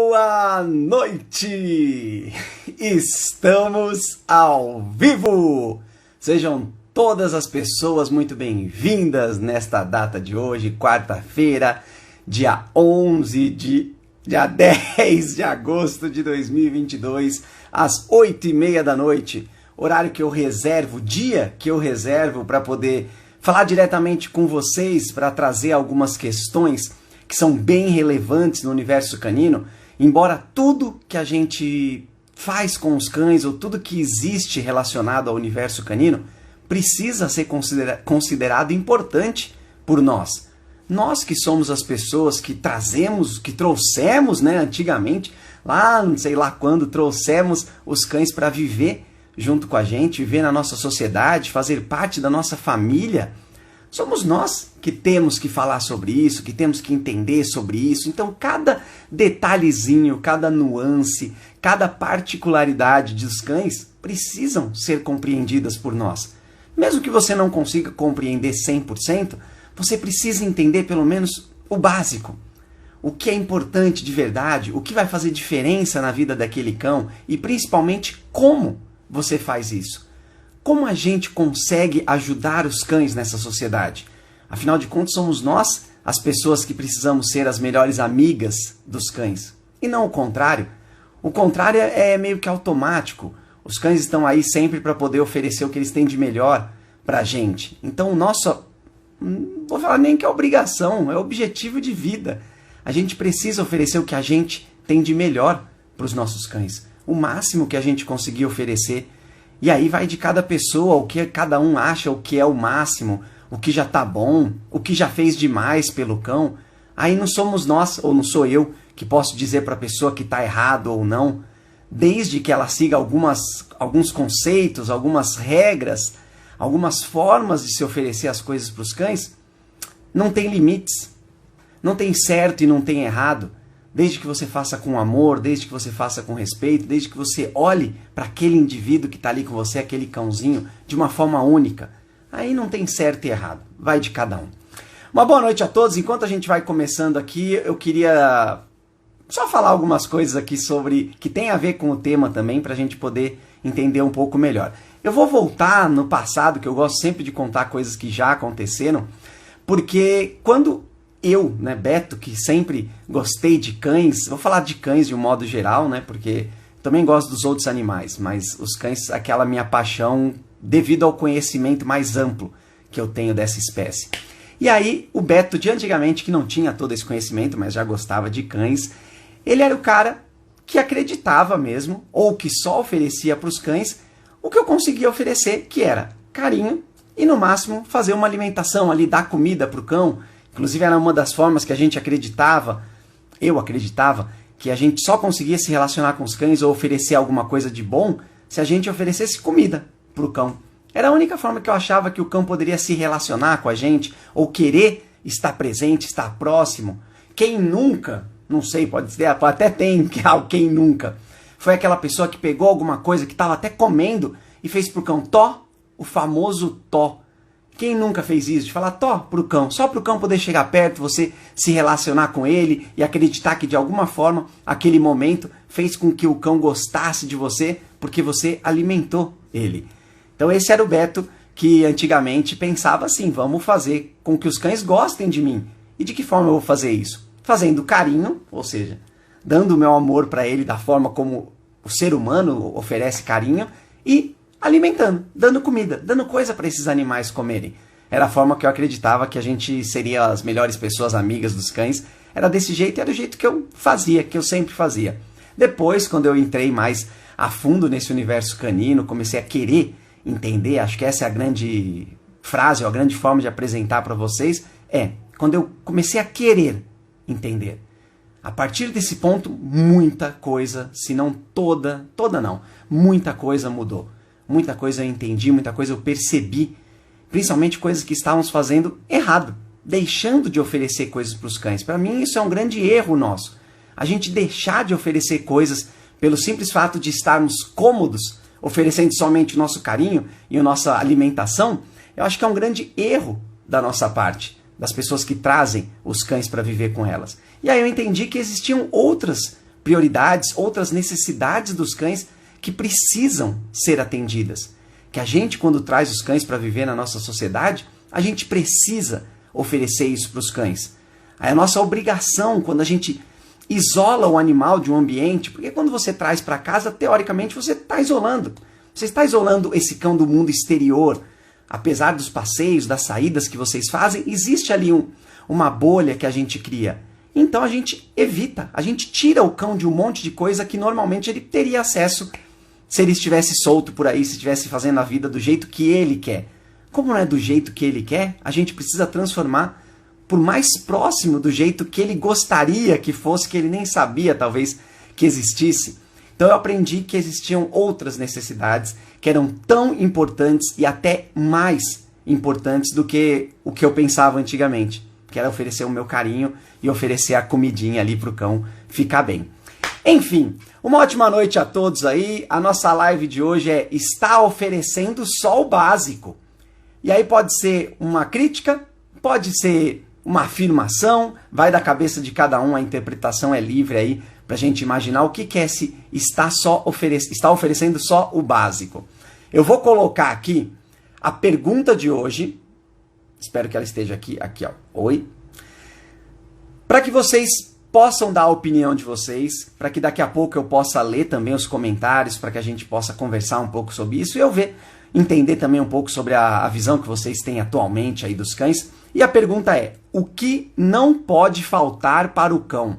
Boa noite! Estamos ao vivo! Sejam todas as pessoas muito bem-vindas nesta data de hoje, quarta-feira, dia 10 de agosto de 2022, às 8h30 da noite, horário que eu reservo, dia que eu reservo para poder falar diretamente com vocês, para trazer algumas questões que são bem relevantes no universo canino, embora tudo que a gente faz com os cães, ou tudo que existe relacionado ao universo canino, precisa ser considerado importante por nós. Nós que somos as pessoas que trouxemos, antigamente, lá não sei lá quando, trouxemos os cães para viver junto com a gente, viver na nossa sociedade, fazer parte da nossa família. Somos nós que temos que falar sobre isso, que temos que entender sobre isso. Então, cada detalhezinho, cada nuance, cada particularidade dos cães precisam ser compreendidas por nós. Mesmo que você não consiga compreender 100%, você precisa entender pelo menos o básico. O que é importante de verdade, o que vai fazer diferença na vida daquele cão e principalmente como você faz isso. Como a gente consegue ajudar os cães nessa sociedade? Afinal de contas, somos nós as pessoas que precisamos ser as melhores amigas dos cães. E não o contrário. O contrário é meio que automático. Os cães estão aí sempre para poder oferecer o que eles têm de melhor para a gente. Então, não vou falar nem que é obrigação, é objetivo de vida. A gente precisa oferecer o que a gente tem de melhor para os nossos cães. O máximo que a gente conseguir oferecer. E aí vai de cada pessoa, o que cada um acha o que é o máximo, o que já tá bom, o que já fez demais pelo cão. Aí não somos nós, ou não sou eu, que posso dizer para a pessoa que tá errado ou não. Desde que ela siga alguns conceitos, algumas regras, algumas formas de se oferecer as coisas para os cães, não tem limites. Não tem certo e não tem errado. Desde que você faça com amor, desde que você faça com respeito, desde que você olhe para aquele indivíduo que está ali com você, aquele cãozinho, de uma forma única. Aí não tem certo e errado, vai de cada um. Uma boa noite a todos. Enquanto a gente vai começando aqui, eu queria só falar algumas coisas aqui sobre que tem a ver com o tema também, para a gente poder entender um pouco melhor. Eu vou voltar no passado, que eu gosto sempre de contar coisas que já aconteceram, porque quando eu, Beto, que sempre gostei de cães, vou falar de cães de um modo geral, porque também gosto dos outros animais, mas os cães, aquela minha paixão devido ao conhecimento mais amplo que eu tenho dessa espécie. E aí, o Beto de antigamente, que não tinha todo esse conhecimento, mas já gostava de cães, ele era o cara que acreditava mesmo, ou que só oferecia para os cães o que eu conseguia oferecer, que era carinho e, no máximo, fazer uma alimentação ali, dar comida para o cão. Inclusive era uma das formas que a gente acreditava, eu acreditava, que a gente só conseguia se relacionar com os cães ou oferecer alguma coisa de bom se a gente oferecesse comida para o cão. Era a única forma que eu achava que o cão poderia se relacionar com a gente ou querer estar presente, estar próximo. Quem nunca, não sei, pode ser, até tem quem nunca, foi aquela pessoa que pegou alguma coisa que estava até comendo e fez para o cão tó, o famoso tó. Quem nunca fez isso? De falar tó pro cão, só pro cão poder chegar perto, você se relacionar com ele e acreditar que de alguma forma aquele momento fez com que o cão gostasse de você porque você alimentou ele. Então esse era o Beto que antigamente pensava assim, vamos fazer com que os cães gostem de mim. E de que forma eu vou fazer isso? Fazendo carinho, ou seja, dando o meu amor para ele da forma como o ser humano oferece carinho e alimentando, dando comida, dando coisa para esses animais comerem. Era a forma que eu acreditava que a gente seria as melhores pessoas amigas dos cães. Era desse jeito e era do jeito que eu fazia, que eu sempre fazia. Depois, quando eu entrei mais a fundo nesse universo canino, comecei a querer entender, acho que essa é a grande frase, ou a grande forma de apresentar para vocês, quando eu comecei a querer entender. A partir desse ponto, muita coisa, se não toda não, muita coisa mudou. Muita coisa eu entendi, muita coisa eu percebi, principalmente coisas que estávamos fazendo errado, deixando de oferecer coisas para os cães. Para mim isso é um grande erro nosso. A gente deixar de oferecer coisas pelo simples fato de estarmos cômodos, oferecendo somente o nosso carinho e a nossa alimentação, eu acho que é um grande erro da nossa parte, das pessoas que trazem os cães para viver com elas. E aí eu entendi que existiam outras prioridades, outras necessidades dos cães que precisam ser atendidas. Que a gente, quando traz os cães para viver na nossa sociedade, a gente precisa oferecer isso para os cães. É a nossa obrigação quando a gente isola o animal de um ambiente, porque quando você traz para casa, teoricamente você está isolando. Você está isolando esse cão do mundo exterior. Apesar dos passeios, das saídas que vocês fazem, existe ali uma bolha que a gente cria. Então a gente evita, a gente tira o cão de um monte de coisa que normalmente ele teria acesso se ele estivesse solto por aí, se estivesse fazendo a vida do jeito que ele quer. Como não é do jeito que ele quer, a gente precisa transformar por mais próximo do jeito que ele gostaria que fosse, que ele nem sabia talvez que existisse. Então eu aprendi que existiam outras necessidades que eram tão importantes e até mais importantes do que o que eu pensava antigamente, que era oferecer o meu carinho e oferecer a comidinha ali para o cão ficar bem. Enfim, uma ótima noite a todos aí. A nossa live de hoje é Está oferecendo só o básico. E aí pode ser uma crítica, pode ser uma afirmação, vai da cabeça de cada um, a interpretação é livre aí para a gente imaginar o que é se está oferecendo só o básico. Eu vou colocar aqui a pergunta de hoje, espero que ela esteja aqui ó, oi, para que vocês possam dar a opinião de vocês, para que daqui a pouco eu possa ler também os comentários, para que a gente possa conversar um pouco sobre isso e eu entender também um pouco sobre a visão que vocês têm atualmente aí dos cães. E a pergunta é, o que não pode faltar para o cão?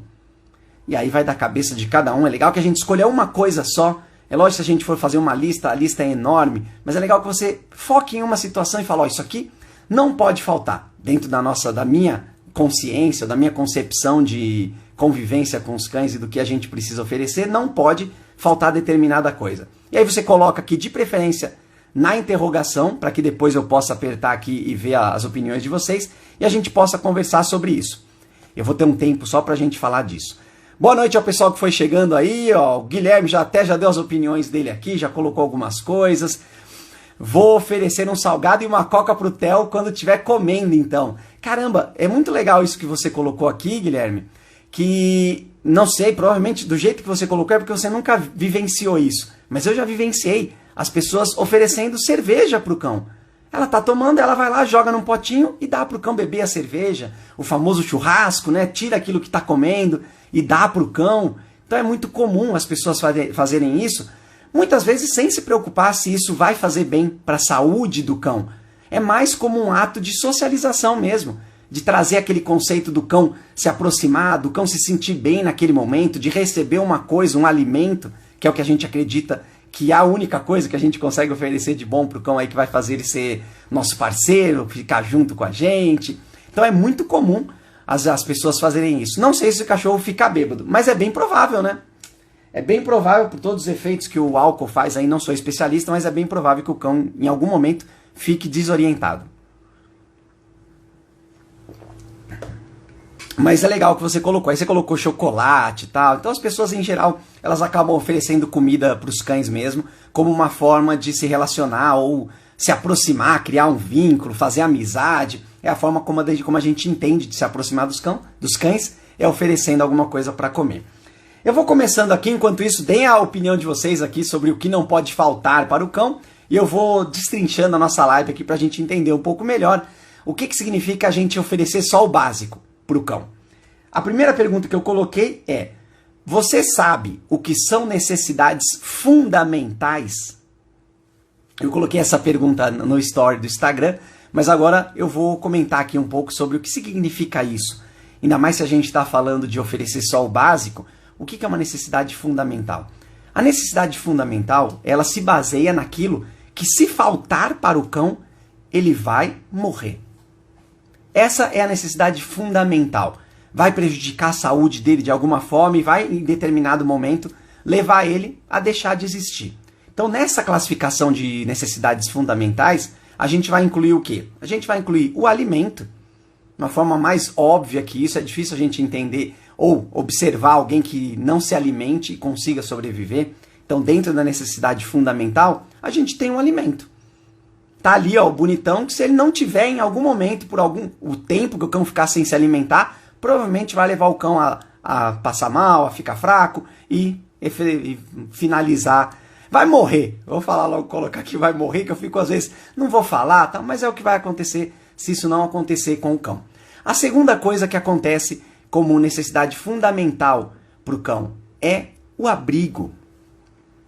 E aí vai da cabeça de cada um, é legal que a gente escolha uma coisa só. É lógico que se a gente for fazer uma lista, a lista é enorme, mas é legal que você foque em uma situação e fale, ó, isso aqui não pode faltar dentro da minha consciência, da minha concepção de convivência com os cães e do que a gente precisa oferecer, não pode faltar determinada coisa. E aí você coloca aqui, de preferência, na interrogação, para que depois eu possa apertar aqui e ver as opiniões de vocês e a gente possa conversar sobre isso. Eu vou ter um tempo só para a gente falar disso. Boa noite ao pessoal que foi chegando aí, ó. O Guilherme já deu as opiniões dele aqui, já colocou algumas coisas. Vou oferecer um salgado e uma coca pro Theo quando estiver comendo, então. Caramba, é muito legal isso que você colocou aqui, Guilherme, que, não sei, provavelmente do jeito que você colocou é porque você nunca vivenciou isso, mas eu já vivenciei as pessoas oferecendo cerveja pro cão. Ela tá tomando, ela vai lá, joga num potinho e dá pro cão beber a cerveja, o famoso churrasco, né? Tira aquilo que tá comendo e dá pro cão. Então é muito comum as pessoas fazerem isso, muitas vezes sem se preocupar se isso vai fazer bem para a saúde do cão. É mais como um ato de socialização mesmo, de trazer aquele conceito do cão se aproximar, do cão se sentir bem naquele momento, de receber uma coisa, um alimento, que é o que a gente acredita que é a única coisa que a gente consegue oferecer de bom pro cão aí que vai fazer ele ser nosso parceiro, ficar junto com a gente. Então é muito comum as pessoas fazerem isso. Não sei se o cachorro fica bêbado, mas é bem provável, né? É bem provável, por todos os efeitos que o álcool faz aí, não sou especialista, mas é bem provável que o cão, em algum momento, fique desorientado. Mas é legal que você colocou. Aí você colocou chocolate e tal. Então as pessoas, em geral, elas acabam oferecendo comida para os cães mesmo, como uma forma de se relacionar ou se aproximar, criar um vínculo, fazer amizade. É a forma como a gente entende de se aproximar dos cães, é oferecendo alguma coisa para comer. Eu vou começando aqui, enquanto isso, deem a opinião de vocês aqui sobre o que não pode faltar para o cão. E eu vou destrinchando a nossa live aqui para a gente entender um pouco melhor o que significa a gente oferecer só o básico para o cão. A primeira pergunta que eu coloquei é: você sabe o que são necessidades fundamentais? Eu coloquei essa pergunta no story do Instagram, mas agora eu vou comentar aqui um pouco sobre o que significa isso. Ainda mais se a gente está falando de oferecer só o básico, o que é uma necessidade fundamental? A necessidade fundamental, ela se baseia naquilo que, se faltar para o cão, ele vai morrer. Essa é a necessidade fundamental. Vai prejudicar a saúde dele de alguma forma e vai, em determinado momento, levar ele a deixar de existir. Então, nessa classificação de necessidades fundamentais, a gente vai incluir o quê? A gente vai incluir o alimento. Uma forma mais óbvia que isso, é difícil a gente entender ou observar alguém que não se alimente e consiga sobreviver. Então, dentro da necessidade fundamental, a gente tem um alimento. Tá ali, ó, o bonitão, que se ele não tiver em algum momento, o tempo que o cão ficar sem se alimentar, provavelmente vai levar o cão a a passar mal, a ficar fraco e finalizar. Vai morrer. Eu vou falar logo, colocar aqui, vai morrer, que eu fico às vezes, não vou falar, tá? Mas é o que vai acontecer se isso não acontecer com o cão. A segunda coisa que acontece como necessidade fundamental para o cão é o abrigo.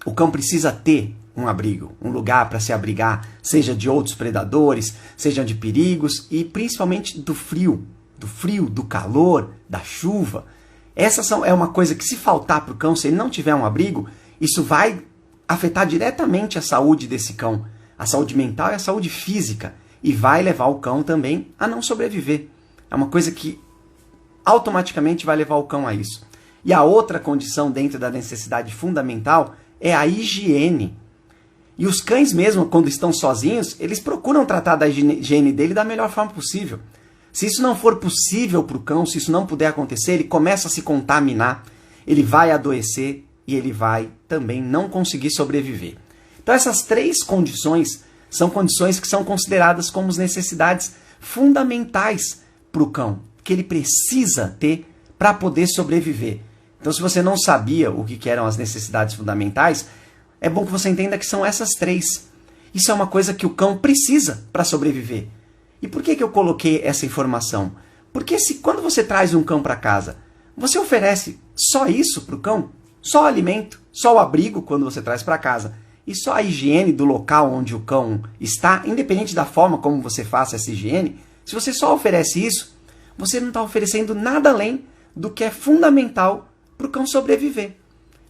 O cão precisa ter um abrigo, um lugar para se abrigar, seja de outros predadores, seja de perigos e principalmente do frio, do calor, da chuva. É uma coisa que, se faltar para o cão, se ele não tiver um abrigo, isso vai afetar diretamente a saúde desse cão, a saúde mental e a saúde física, e vai levar o cão também a não sobreviver. É uma coisa que automaticamente vai levar o cão a isso. E a outra condição dentro da necessidade fundamental é a higiene. E os cães mesmo, quando estão sozinhos, eles procuram tratar da higiene dele da melhor forma possível. Se isso não for possível para o cão, se isso não puder acontecer, ele começa a se contaminar, ele vai adoecer e ele vai também não conseguir sobreviver. Então essas três condições são condições que são consideradas como as necessidades fundamentais para o cão, que ele precisa ter para poder sobreviver. Então, se você não sabia o que eram as necessidades fundamentais, é bom que você entenda que são essas três. Isso é uma coisa que o cão precisa para sobreviver. E por que eu coloquei essa informação? Porque quando você traz um cão para casa, você oferece só isso para o cão? Só o alimento, só o abrigo quando você traz para casa, e só a higiene do local onde o cão está, independente da forma como você faça essa higiene, se você só oferece isso, você não está oferecendo nada além do que é fundamental para o cão sobreviver.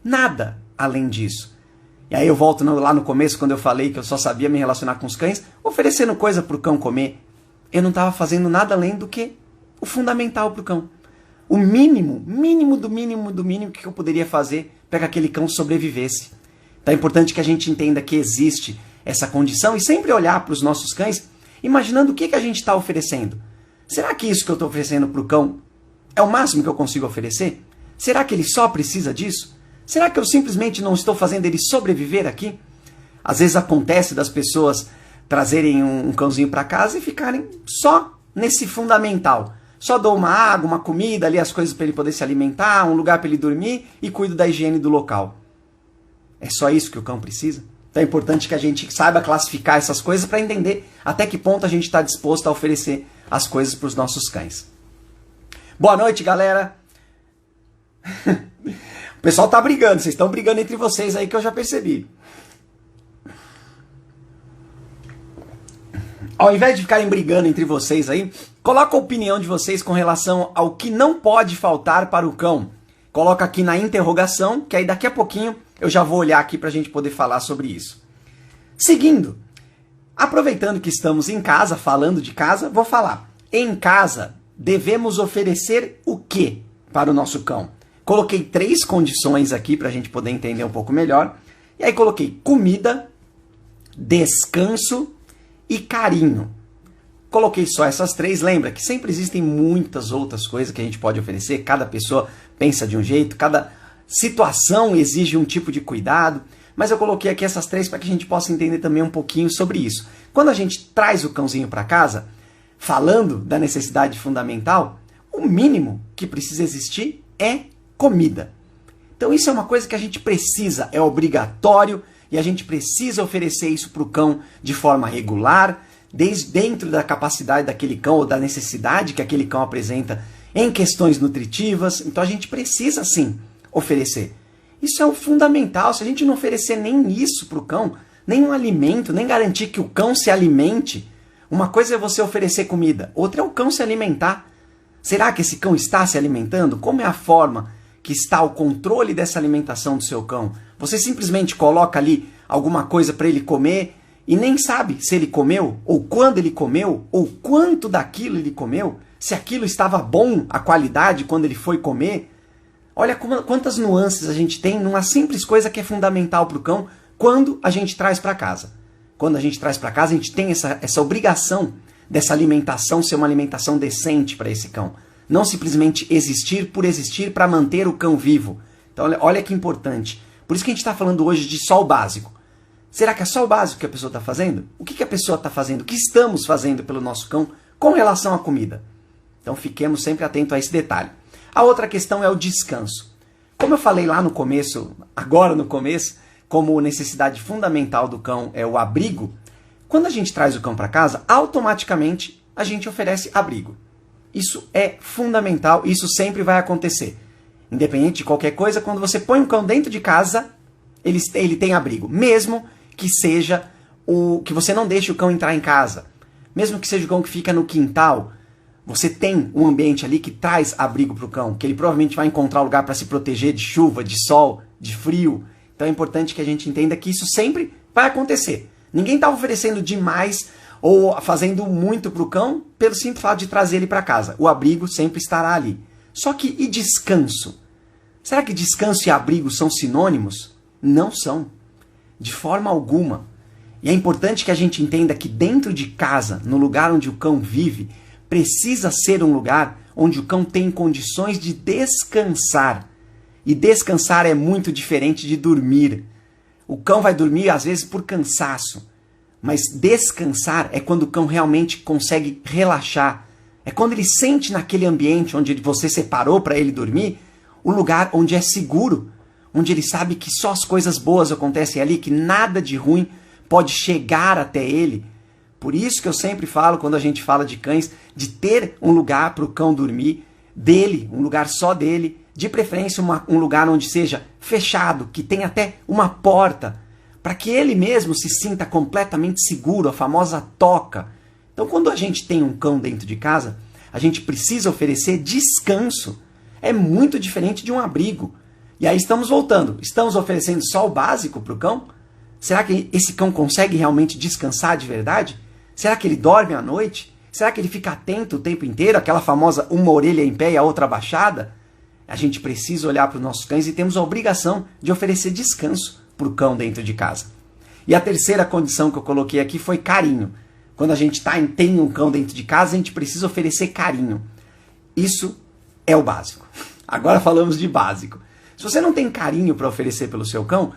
Nada além disso. E aí eu volto lá no começo, quando eu falei que eu só sabia me relacionar com os cães, oferecendo coisa para o cão comer. Eu não estava fazendo nada além do que o fundamental para o cão. O mínimo do mínimo que eu poderia fazer para que aquele cão sobrevivesse. Então é importante que a gente entenda que existe essa condição e sempre olhar para os nossos cães, imaginando o que a gente está oferecendo. Será que isso que eu estou oferecendo para o cão é o máximo que eu consigo oferecer? Será que ele só precisa disso? Será que eu simplesmente não estou fazendo ele sobreviver aqui? Às vezes acontece das pessoas trazerem um cãozinho para casa e ficarem só nesse fundamental. Só dou uma água, uma comida, ali as coisas para ele poder se alimentar, um lugar para ele dormir e cuido da higiene do local. É só isso que o cão precisa? Então é importante que a gente saiba classificar essas coisas para entender até que ponto a gente está disposto a oferecer as coisas para os nossos cães. Boa noite, galera! O pessoal tá brigando, vocês estão brigando entre vocês aí que eu já percebi. Ao invés de ficarem brigando entre vocês aí, coloca a opinião de vocês com relação ao que não pode faltar para o cão. Coloca aqui na interrogação, que aí daqui a pouquinho eu já vou olhar aqui para a gente poder falar sobre isso. Seguindo, aproveitando que estamos em casa, falando de casa, vou falar. Em casa, devemos oferecer o que para o nosso cão? Coloquei 3 condições aqui para a gente poder entender um pouco melhor. E aí coloquei comida, descanso e carinho. Coloquei só essas 3. Lembra que sempre existem muitas outras coisas que a gente pode oferecer. Cada pessoa pensa de um jeito, cada situação exige um tipo de cuidado. Mas eu coloquei aqui essas 3 para que a gente possa entender também um pouquinho sobre isso. Quando a gente traz o cãozinho para casa, falando da necessidade fundamental, o mínimo que precisa existir é comida. Então isso é uma coisa que a gente precisa, é obrigatório, e a gente precisa oferecer isso para o cão de forma regular, desde dentro da capacidade daquele cão ou da necessidade que aquele cão apresenta em questões nutritivas. Então a gente precisa sim oferecer. Isso é o fundamental. Se a gente não oferecer nem isso para o cão, nem um alimento, nem garantir que o cão se alimente, uma coisa é você oferecer comida, outra é o cão se alimentar. Será que esse cão está se alimentando? Como é a forma que está o controle dessa alimentação do seu cão? Você simplesmente coloca ali alguma coisa para ele comer e nem sabe se ele comeu, ou quando ele comeu, ou quanto daquilo ele comeu, se aquilo estava bom, a qualidade quando ele foi comer. Olha quantas nuances a gente tem numa simples coisa que é fundamental para o cão quando a gente traz para casa. Quando a gente traz para casa, a gente tem essa obrigação dessa alimentação ser uma alimentação decente para esse cão. Não simplesmente existir por existir para manter o cão vivo. Então olha que importante. Por isso que a gente está falando hoje de só o básico. Será que é só o básico que a pessoa está fazendo? O que a pessoa está fazendo? O que estamos fazendo pelo nosso cão com relação à comida? Então fiquemos sempre atentos a esse detalhe. A outra questão é o descanso. Como eu falei lá no começo, agora no começo, como necessidade fundamental do cão é o abrigo, quando a gente traz o cão para casa, automaticamente a gente oferece abrigo. Isso é fundamental, isso sempre vai acontecer. Independente de qualquer coisa, quando você põe um cão dentro de casa, ele tem abrigo. Mesmo que seja que você não deixe o cão entrar em casa. Mesmo que seja o cão que fica no quintal, você tem um ambiente ali que traz abrigo para o cão, que ele provavelmente vai encontrar lugar para se proteger de chuva, de sol, de frio. Então é importante que a gente entenda que isso sempre vai acontecer. Ninguém está oferecendo demais ou fazendo muito para o cão pelo simples fato de trazer ele para casa. O abrigo sempre estará ali. Só que e descanso? Será que descanso e abrigo são sinônimos? Não são. De forma alguma. E é importante que a gente entenda que dentro de casa, no lugar onde o cão vive, precisa ser um lugar onde o cão tem condições de descansar. E descansar é muito diferente de dormir. O cão vai dormir às vezes por cansaço. Mas descansar é quando o cão realmente consegue relaxar. É quando ele sente naquele ambiente onde você separou para ele dormir, o lugar onde é seguro, onde ele sabe que só as coisas boas acontecem ali, que nada de ruim pode chegar até ele. Por isso que eu sempre falo, quando a gente fala de cães, de ter um lugar para o cão dormir, dele, um lugar só dele, de preferência um lugar onde seja fechado, que tenha até uma porta, para que ele mesmo se sinta completamente seguro, a famosa toca. Então, quando a gente tem um cão dentro de casa, a gente precisa oferecer descanso. É muito diferente de um abrigo. E aí estamos voltando. Estamos oferecendo só o básico para o cão? Será que esse cão consegue realmente descansar de verdade? Será que ele dorme à noite? Será que ele fica atento o tempo inteiro? Aquela famosa uma orelha em pé e a outra abaixada? A gente precisa olhar para os nossos cães e temos a obrigação de oferecer descanso para o cão dentro de casa. E a terceira condição que eu coloquei aqui foi carinho. Quando a gente tem um cão dentro de casa, a gente precisa oferecer carinho. Isso é o básico. Agora falamos de básico. Se você não tem carinho para oferecer pelo seu cão,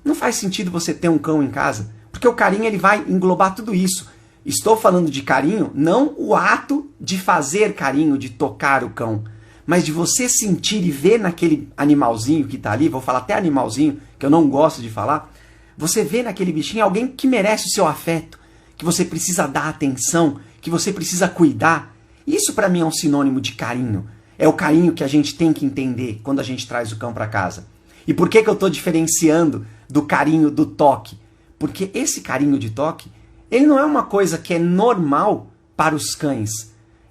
não faz sentido você ter um cão em casa, porque o carinho ele vai englobar tudo isso. Estou falando de carinho, não o ato de fazer carinho, de tocar o cão, mas de você sentir e ver naquele animalzinho que está ali, vou falar até animalzinho, que eu não gosto de falar, você vê naquele bichinho alguém que merece o seu afeto, que você precisa dar atenção, que você precisa cuidar. Isso para mim é um sinônimo de carinho. É o carinho que a gente tem que entender quando a gente traz o cão para casa. E por que eu estou diferenciando do carinho do toque? Porque esse carinho de toque, ele não é uma coisa que é normal para os cães.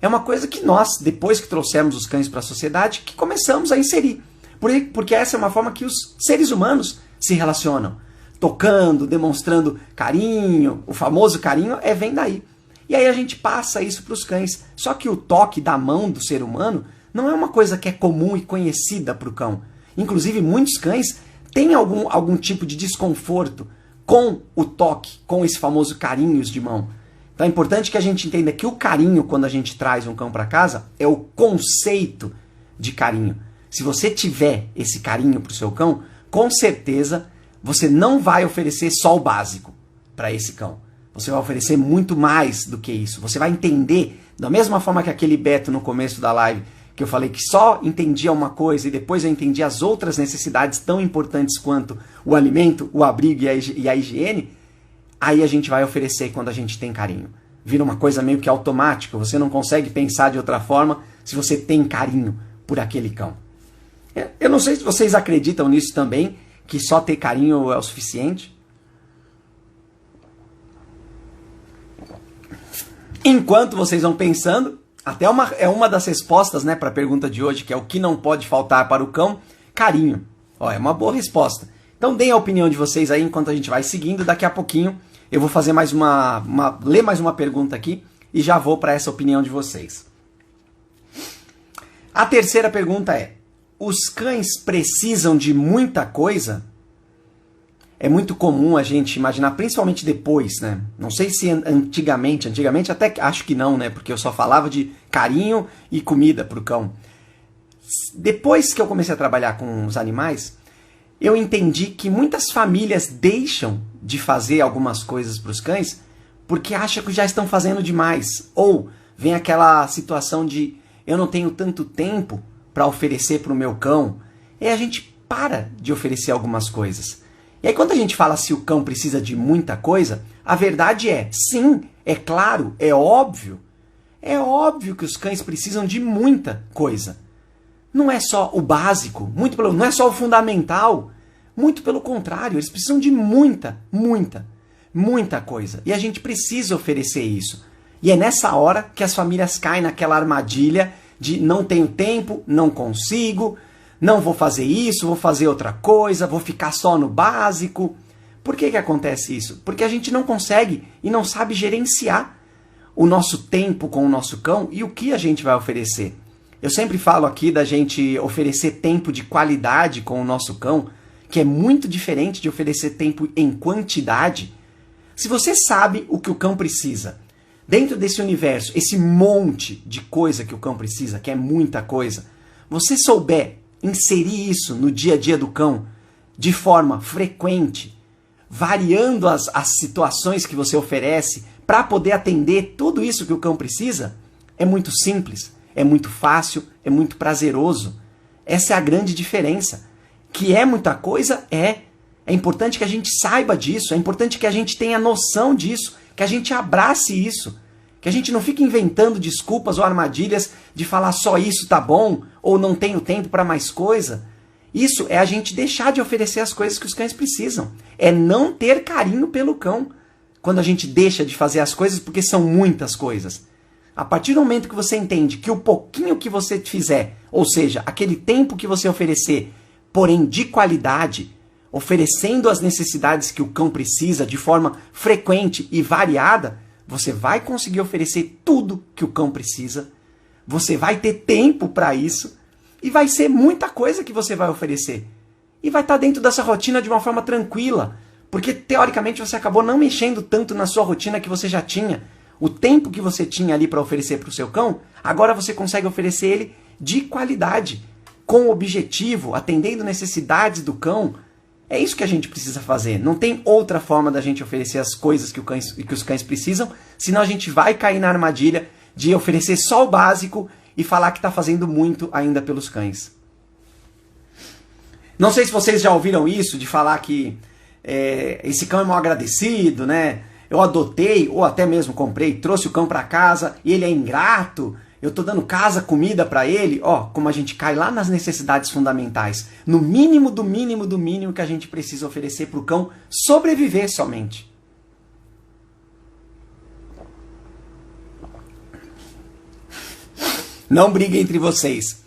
É uma coisa que nós, depois que trouxemos os cães para a sociedade, que começamos a inserir. Porque essa é uma forma que os seres humanos se relacionam. Tocando, demonstrando carinho, o famoso carinho vem daí. E aí a gente passa isso para os cães. Só que o toque da mão do ser humano não é uma coisa que é comum e conhecida para o cão. Inclusive, muitos cães têm algum tipo de desconforto com o toque, com esse famoso carinhos de mão. Então é importante que a gente entenda que o carinho, quando a gente traz um cão para casa, é o conceito de carinho. Se você tiver esse carinho para o seu cão, com certeza você não vai oferecer só o básico para esse cão. Você vai oferecer muito mais do que isso. Você vai entender, da mesma forma que aquele Beto no começo da live, que eu falei que só entendia uma coisa e depois eu entendi as outras necessidades tão importantes quanto o alimento, o abrigo e a higiene, aí a gente vai oferecer quando a gente tem carinho. Vira uma coisa meio que automática, você não consegue pensar de outra forma se você tem carinho por aquele cão. Eu não sei se vocês acreditam nisso também, que só ter carinho é o suficiente. Enquanto vocês vão pensando, até uma das respostas, né, para a pergunta de hoje, que é o que não pode faltar para o cão, carinho. É uma boa resposta. Então deem a opinião de vocês aí enquanto a gente vai seguindo. Daqui a pouquinho eu vou fazer ler mais uma pergunta aqui e já vou para essa opinião de vocês. A terceira pergunta é: os cães precisam de muita coisa? É muito comum a gente imaginar, principalmente depois, né? Não sei se antigamente até acho que não, né? Porque eu só falava de carinho e comida para o cão. Depois que eu comecei a trabalhar com os animais, eu entendi que muitas famílias deixam de fazer algumas coisas para os cães porque acham que já estão fazendo demais. Ou vem aquela situação de eu não tenho tanto tempo para oferecer para o meu cão, a gente para de oferecer algumas coisas. E aí quando a gente fala se o cão precisa de muita coisa, a verdade é, sim, é claro, é óbvio. É óbvio que os cães precisam de muita coisa. Não é só o básico, não é só o fundamental. Muito pelo contrário, eles precisam de muita coisa. E a gente precisa oferecer isso. E é nessa hora que as famílias caem naquela armadilha de não tenho tempo, não consigo, não vou fazer isso, vou fazer outra coisa, vou ficar só no básico. Por que acontece isso? Porque a gente não consegue e não sabe gerenciar o nosso tempo com o nosso cão e o que a gente vai oferecer. Eu sempre falo aqui da gente oferecer tempo de qualidade com o nosso cão, que é muito diferente de oferecer tempo em quantidade. Se você sabe o que o cão precisa, dentro desse universo, esse monte de coisa que o cão precisa, que é muita coisa, você souber inserir isso no dia a dia do cão de forma frequente, variando as situações que você oferece para poder atender tudo isso que o cão precisa, é muito simples, é muito fácil, é muito prazeroso. Essa é a grande diferença. Que é muita coisa, é importante que a gente saiba disso, é importante que a gente tenha noção disso, que a gente abrace isso, que a gente não fique inventando desculpas ou armadilhas de falar só isso tá bom, ou não tenho tempo para mais coisa. Isso é a gente deixar de oferecer as coisas que os cães precisam. É não ter carinho pelo cão quando a gente deixa de fazer as coisas porque são muitas coisas. A partir do momento que você entende que o pouquinho que você fizer, ou seja, aquele tempo que você oferecer, porém de qualidade, oferecendo as necessidades que o cão precisa de forma frequente e variada, você vai conseguir oferecer tudo que o cão precisa, você vai ter tempo para isso e vai ser muita coisa que você vai oferecer. E vai estar dentro dessa rotina de uma forma tranquila, porque teoricamente você acabou não mexendo tanto na sua rotina que você já tinha. O tempo que você tinha ali para oferecer para o seu cão, agora você consegue oferecer ele de qualidade, com objetivo, atendendo necessidades do cão. É isso que a gente precisa fazer. Não tem outra forma da gente oferecer as coisas que os cães precisam, senão a gente vai cair na armadilha de oferecer só o básico e falar que está fazendo muito ainda pelos cães. Não sei se vocês já ouviram isso, de falar que esse cão é mal agradecido, né? Eu adotei, ou até mesmo comprei, trouxe o cão para casa e ele é ingrato. Eu estou dando casa, comida para ele. Ó, como a gente cai lá nas necessidades fundamentais. No mínimo do mínimo do mínimo que a gente precisa oferecer para o cão sobreviver somente. Não briguem entre vocês.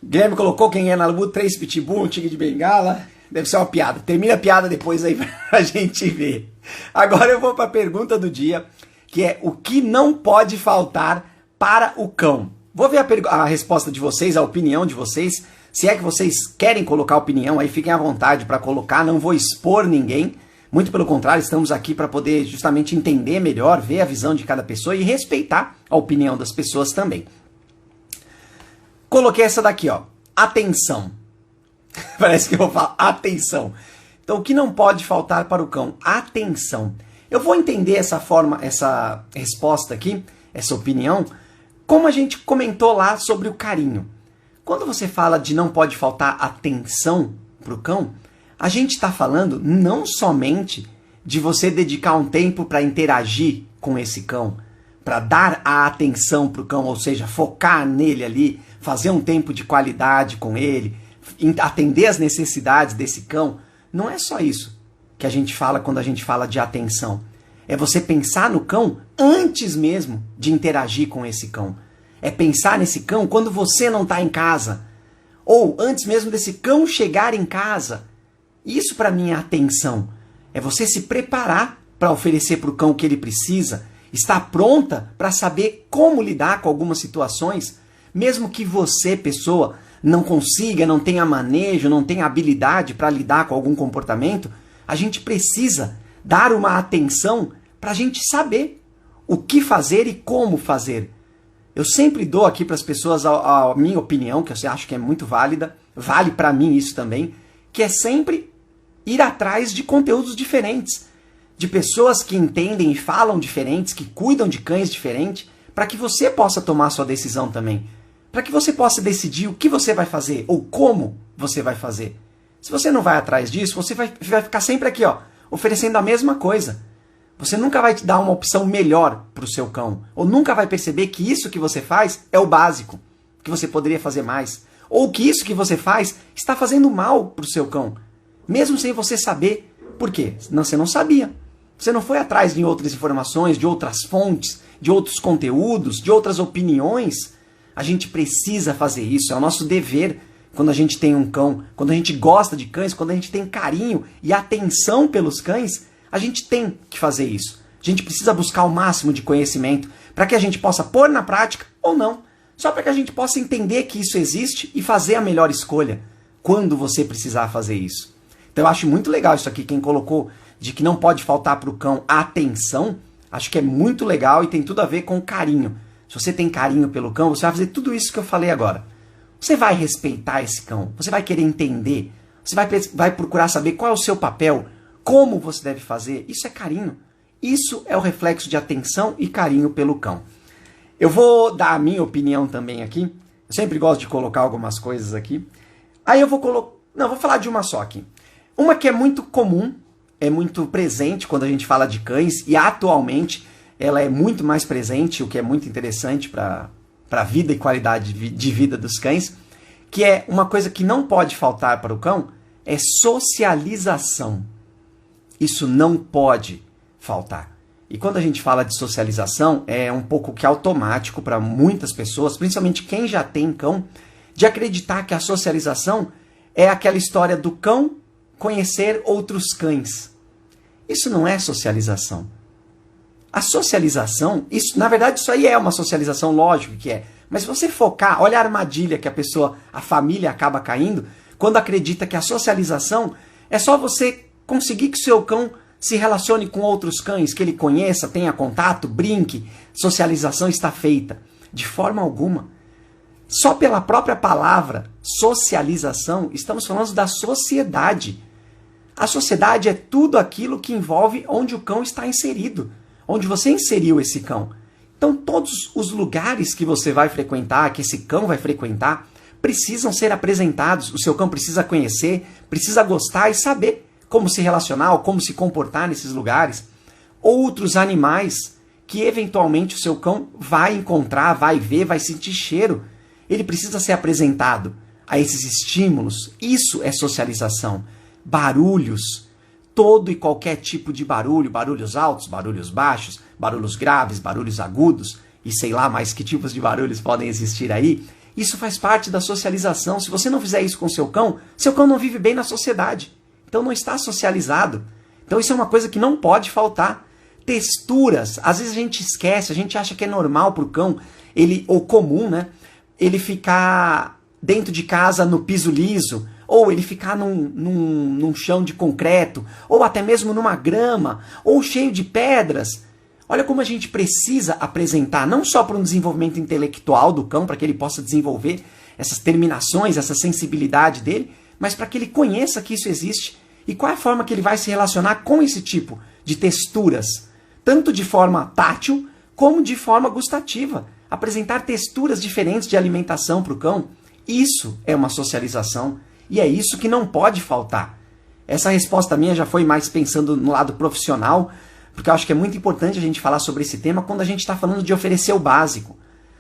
Guilherme colocou quem é na luta, 3 pitbull, um tigre de bengala. Deve ser uma piada. Termina a piada depois aí pra gente ver. Agora eu vou para a pergunta do dia, que é o que não pode faltar para o cão. Vou ver a resposta de vocês, a opinião de vocês. Se é que vocês querem colocar opinião, aí fiquem à vontade para colocar. Não vou expor ninguém. Muito pelo contrário, estamos aqui para poder justamente entender melhor, ver a visão de cada pessoa e respeitar a opinião das pessoas também. Coloquei essa daqui, ó. Atenção. Parece que eu vou falar atenção. Então, o que não pode faltar para o cão? Atenção. Eu vou entender essa resposta aqui, essa opinião, como a gente comentou lá sobre o carinho. Quando você fala de não pode faltar atenção para o cão, a gente está falando não somente de você dedicar um tempo para interagir com esse cão, para dar a atenção para o cão, ou seja, focar nele ali, fazer um tempo de qualidade com ele, atender as necessidades desse cão. Não é só isso que a gente fala quando a gente fala de atenção. É você pensar no cão antes mesmo de interagir com esse cão. É pensar nesse cão quando você não está em casa. Ou antes mesmo desse cão chegar em casa. Isso para mim é atenção. É você se preparar para oferecer para o cão o que ele precisa. Estar pronta para saber como lidar com algumas situações. Mesmo que você, pessoa, não consiga, não tenha manejo, não tenha habilidade para lidar com algum comportamento, a gente precisa dar uma atenção para a gente saber o que fazer e como fazer. Eu sempre dou aqui para as pessoas a minha opinião, que eu acho que é muito válida, vale para mim isso também, que é sempre ir atrás de conteúdos diferentes, de pessoas que entendem e falam diferentes, que cuidam de cães diferentes, para que você possa tomar sua decisão também. para que você possa decidir o que você vai fazer ou como você vai fazer. Se você não vai atrás disso, você vai ficar sempre aqui, ó, oferecendo a mesma coisa. Você nunca vai te dar uma opção melhor para o seu cão, ou nunca vai perceber que isso que você faz é o básico, que você poderia fazer mais, ou que isso que você faz está fazendo mal para o seu cão, mesmo sem você saber. Por quê? Você não sabia. Você não foi atrás de outras informações, de outras fontes, de outros conteúdos, de outras opiniões. A gente precisa fazer isso, é o nosso dever quando a gente tem um cão, quando a gente gosta de cães, quando a gente tem carinho e atenção pelos cães, a gente tem que fazer isso. A gente precisa buscar o máximo de conhecimento para que a gente possa pôr na prática ou não, só para que a gente possa entender que isso existe e fazer a melhor escolha quando você precisar fazer isso. Então eu acho muito legal isso aqui, quem colocou de que não pode faltar para o cão a atenção, acho que é muito legal e tem tudo a ver com carinho. Se você tem carinho pelo cão, você vai fazer tudo isso que eu falei agora. Você vai respeitar esse cão, você vai querer entender, você vai procurar saber qual é o seu papel, como você deve fazer. Isso é carinho. Isso é o reflexo de atenção e carinho pelo cão. Eu vou dar a minha opinião também aqui. Eu sempre gosto de colocar algumas coisas aqui. Aí eu vou falar de uma só aqui. Uma que é muito comum, é muito presente quando a gente fala de cães, e atualmente ela é muito mais presente, o que é muito interessante para a vida e qualidade de vida dos cães, que é uma coisa que não pode faltar para o cão, é socialização. Isso não pode faltar. E quando a gente fala de socialização, é um pouco que automático para muitas pessoas, principalmente quem já tem cão, de acreditar que a socialização é aquela história do cão conhecer outros cães. Isso não é socialização. A socialização, na verdade isso aí é uma socialização, lógico que é. Mas se você focar, olha a armadilha que a família acaba caindo, quando acredita que a socialização é só você conseguir que o seu cão se relacione com outros cães, que ele conheça, tenha contato, brinque, socialização está feita. De forma alguma. Só pela própria palavra socialização, estamos falando da sociedade. A sociedade é tudo aquilo que envolve onde o cão está inserido, onde você inseriu esse cão. Então todos os lugares que você vai frequentar, que esse cão vai frequentar, precisam ser apresentados. O seu cão precisa conhecer, precisa gostar e saber como se relacionar, ou como se comportar nesses lugares. Outros animais que eventualmente o seu cão vai encontrar, vai ver, vai sentir cheiro. Ele precisa ser apresentado a esses estímulos. Isso é socialização. Barulhos, todo e qualquer tipo de barulho, barulhos altos, barulhos baixos, barulhos graves, barulhos agudos, e sei lá mais que tipos de barulhos podem existir aí. Isso faz parte da socialização. Se você não fizer isso com seu cão não vive bem na sociedade. Então não está socializado. Então isso é uma coisa que não pode faltar. Texturas, às vezes a gente esquece, a gente acha que é normal para o cão, ou comum, né? Ele ficar dentro de casa no piso liso, ou ele ficar num chão de concreto, ou até mesmo numa grama, ou cheio de pedras. Olha como a gente precisa apresentar, não só para um desenvolvimento intelectual do cão, para que ele possa desenvolver essas terminações, essa sensibilidade dele, mas para que ele conheça que isso existe e qual é a forma que ele vai se relacionar com esse tipo de texturas, tanto de forma tátil como de forma gustativa. Apresentar texturas diferentes de alimentação para o cão, isso é uma socialização e é isso que não pode faltar. Essa resposta minha já foi mais pensando no lado profissional, porque eu acho que é muito importante a gente falar sobre esse tema quando a gente está falando de oferecer o básico.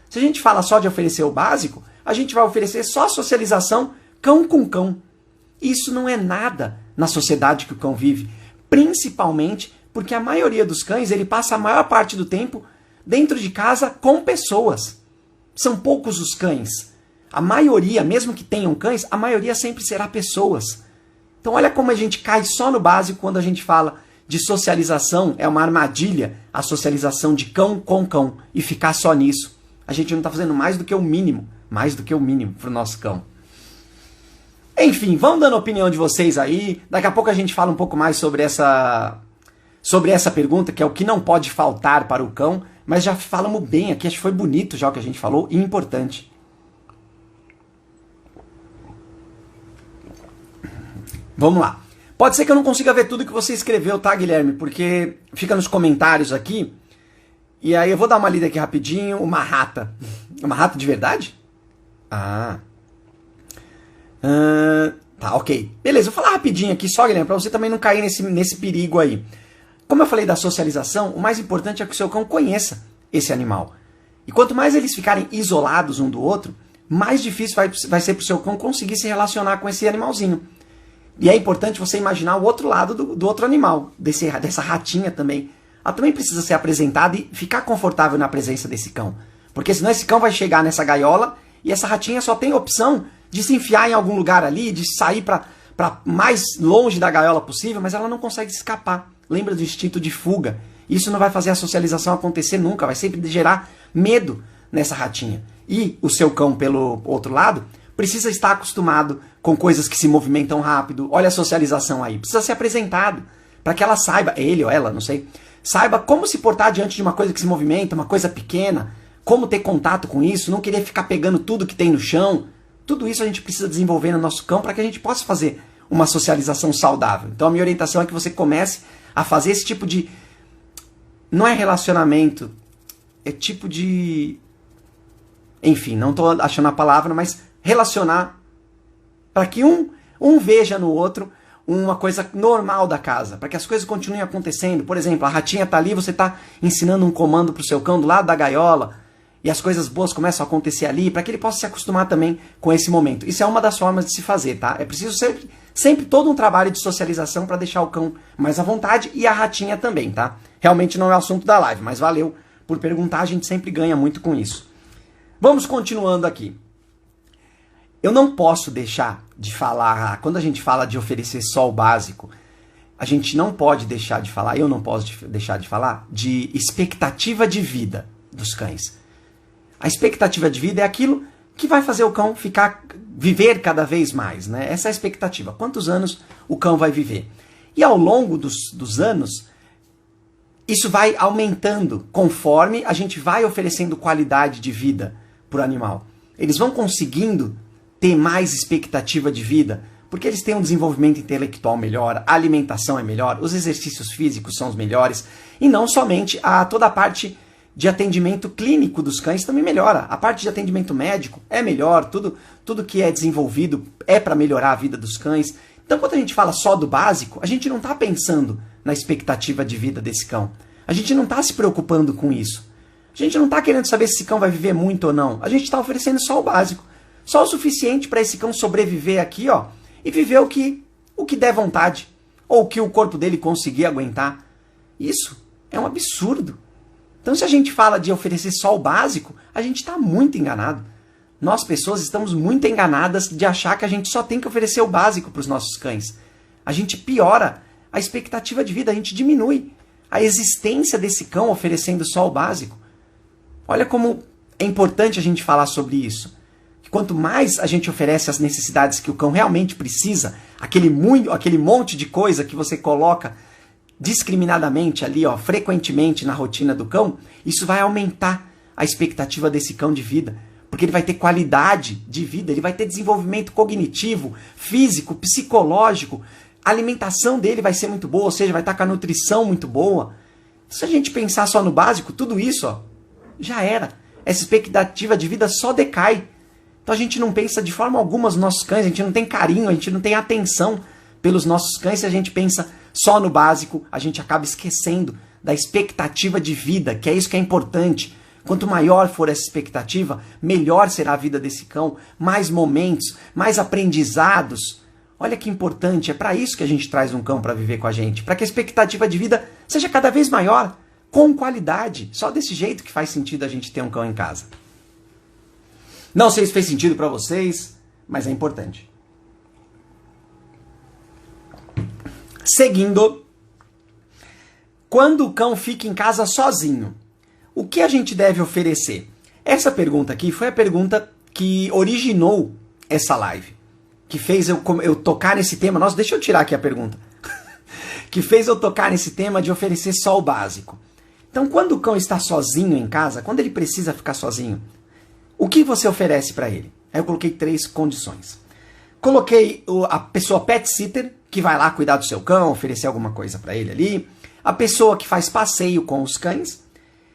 Se a gente fala só de oferecer o básico, a gente vai oferecer só socialização cão com cão. Isso não é nada na sociedade que o cão vive, principalmente porque a maioria dos cães ele passa a maior parte do tempo dentro de casa com pessoas. São poucos os cães. A maioria, mesmo que tenham cães, a maioria sempre será pessoas. Então olha como a gente cai só no básico quando a gente fala de socialização, é uma armadilha a socialização de cão com cão e ficar só nisso. A gente não está fazendo mais do que o mínimo para o nosso cão. Enfim, vão dando a opinião de vocês aí. Daqui a pouco a gente fala um pouco mais sobre essa pergunta, que é o que não pode faltar para o cão, mas já falamos bem aqui, acho que foi bonito já o que a gente falou e importante. Vamos lá. Pode ser que eu não consiga ver tudo que você escreveu, tá, Guilherme? Porque fica nos comentários aqui. E aí eu vou dar uma lida aqui rapidinho. Uma rata. Uma rata de verdade? Tá, ok. Beleza, eu vou falar rapidinho aqui só, Guilherme, para você também não cair nesse perigo aí. Como eu falei da socialização, o mais importante é que o seu cão conheça esse animal. E quanto mais eles ficarem isolados um do outro, mais difícil vai ser para o seu cão conseguir se relacionar com esse animalzinho. E é importante você imaginar o outro lado do outro animal, dessa ratinha também. Ela também precisa ser apresentada e ficar confortável na presença desse cão. Porque senão esse cão vai chegar nessa gaiola e essa ratinha só tem a opção de se enfiar em algum lugar ali, de sair para mais longe da gaiola possível, mas ela não consegue escapar. Lembra do instinto de fuga. Isso não vai fazer a socialização acontecer nunca, vai sempre gerar medo nessa ratinha. E o seu cão, pelo outro lado, precisa estar acostumado com coisas que se movimentam rápido. Olha a socialização aí. Precisa ser apresentado para que ela saiba, ele ou ela, não sei, saiba como se portar diante de uma coisa que se movimenta, uma coisa pequena, como ter contato com isso, não querer ficar pegando tudo que tem no chão. Tudo isso a gente precisa desenvolver no nosso cão para que a gente possa fazer uma socialização saudável. Então a minha orientação é que você comece a fazer esse tipo de... Não é relacionamento, é tipo de... Enfim, não estou achando a palavra, mas relacionar para que um veja no outro uma coisa normal da casa, para que as coisas continuem acontecendo. Por exemplo, a ratinha está ali, você está ensinando um comando para o seu cão do lado da gaiola, e as coisas boas começam a acontecer ali, para que ele possa se acostumar também com esse momento. Isso é uma das formas de se fazer, tá? É preciso sempre todo um trabalho de socialização para deixar o cão mais à vontade e a ratinha também, tá? Realmente não é o assunto da live, mas valeu por perguntar, a gente sempre ganha muito com isso. Vamos continuando aqui. Eu não posso deixar de falar, quando a gente fala de oferecer só o básico, a gente não pode deixar de falar, eu não posso deixar de falar, de expectativa de vida dos cães. A expectativa de vida é aquilo que vai fazer o cão viver cada vez mais, né? Essa é a expectativa. Quantos anos o cão vai viver? E ao longo dos anos, isso vai aumentando conforme a gente vai oferecendo qualidade de vida para o animal. Eles vão conseguindo ter mais expectativa de vida, porque eles têm um desenvolvimento intelectual melhor, a alimentação é melhor, os exercícios físicos são os melhores, e não somente toda a parte de atendimento clínico dos cães também melhora. A parte de atendimento médico é melhor, tudo que é desenvolvido é para melhorar a vida dos cães. Então, quando a gente fala só do básico, a gente não está pensando na expectativa de vida desse cão. A gente não está se preocupando com isso. A gente não está querendo saber se esse cão vai viver muito ou não. A gente está oferecendo só o básico. Só o suficiente para esse cão sobreviver aqui, ó, e viver o que der vontade. Ou o que o corpo dele conseguir aguentar. Isso é um absurdo. Então, se a gente fala de oferecer só o básico, a gente está muito enganado. Nós, pessoas, estamos muito enganadas de achar que a gente só tem que oferecer o básico para os nossos cães. A gente piora a expectativa de vida, a gente diminui a existência desse cão oferecendo só o básico. Olha como é importante a gente falar sobre isso. Que quanto mais a gente oferece as necessidades que o cão realmente precisa, aquele monte de coisa que você coloca discriminadamente ali, ó, frequentemente na rotina do cão, isso vai aumentar a expectativa desse cão de vida, porque ele vai ter qualidade de vida, ele vai ter desenvolvimento cognitivo, físico, psicológico, a alimentação dele vai ser muito boa, ou seja, vai estar com a nutrição muito boa. Se a gente pensar só no básico, tudo isso, ó, já era. Essa expectativa de vida só decai. Então a gente não pensa de forma alguma nos nossos cães, a gente não tem carinho, a gente não tem atenção pelos nossos cães. Se a gente pensa só no básico, a gente acaba esquecendo da expectativa de vida, que é isso que é importante. Quanto maior for essa expectativa, melhor será a vida desse cão, mais momentos, mais aprendizados. Olha que importante, é para isso que a gente traz um cão para viver com a gente, para que a expectativa de vida seja cada vez maior, com qualidade. Só desse jeito que faz sentido a gente ter um cão em casa. Não sei se fez sentido para vocês, mas é importante. Seguindo, quando o cão fica em casa sozinho, o que a gente deve oferecer? Essa pergunta aqui foi a pergunta que originou essa live, que fez eu tocar nesse tema. Nossa, deixa eu tirar aqui a pergunta. Que fez eu tocar nesse tema de oferecer só o básico. Então, quando o cão está sozinho em casa, quando ele precisa ficar sozinho, o que você oferece para ele? Aí eu coloquei 3 condições. Coloquei a pessoa pet sitter, que vai lá cuidar do seu cão, oferecer alguma coisa para ele ali. A pessoa que faz passeio com os cães.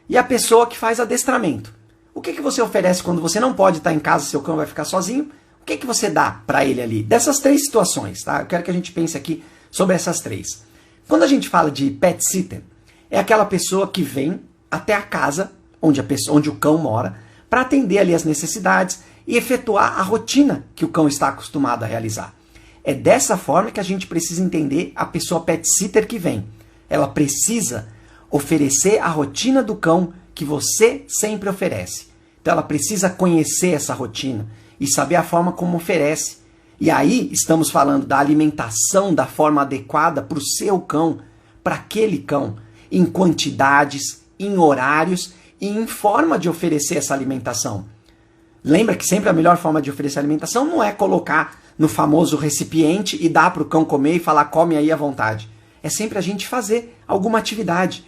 E a pessoa que faz adestramento. O que você oferece quando você não pode estar em casa, seu cão vai ficar sozinho? O que você dá para ele ali? Dessas 3 situações, tá? Eu quero que a gente pense aqui sobre essas 3. Quando a gente fala de pet sitter, é aquela pessoa que vem até a casa onde o cão mora para atender ali as necessidades e efetuar a rotina que o cão está acostumado a realizar. É dessa forma que a gente precisa entender a pessoa pet sitter que vem. Ela precisa oferecer a rotina do cão que você sempre oferece. Então ela precisa conhecer essa rotina e saber a forma como oferece. E aí estamos falando da alimentação da forma adequada para o seu cão, para aquele cão, em quantidades, em horários e em forma de oferecer essa alimentação. Lembra que sempre a melhor forma de oferecer alimentação não é colocar no famoso recipiente e dar para o cão comer e falar come aí à vontade. É sempre a gente fazer alguma atividade,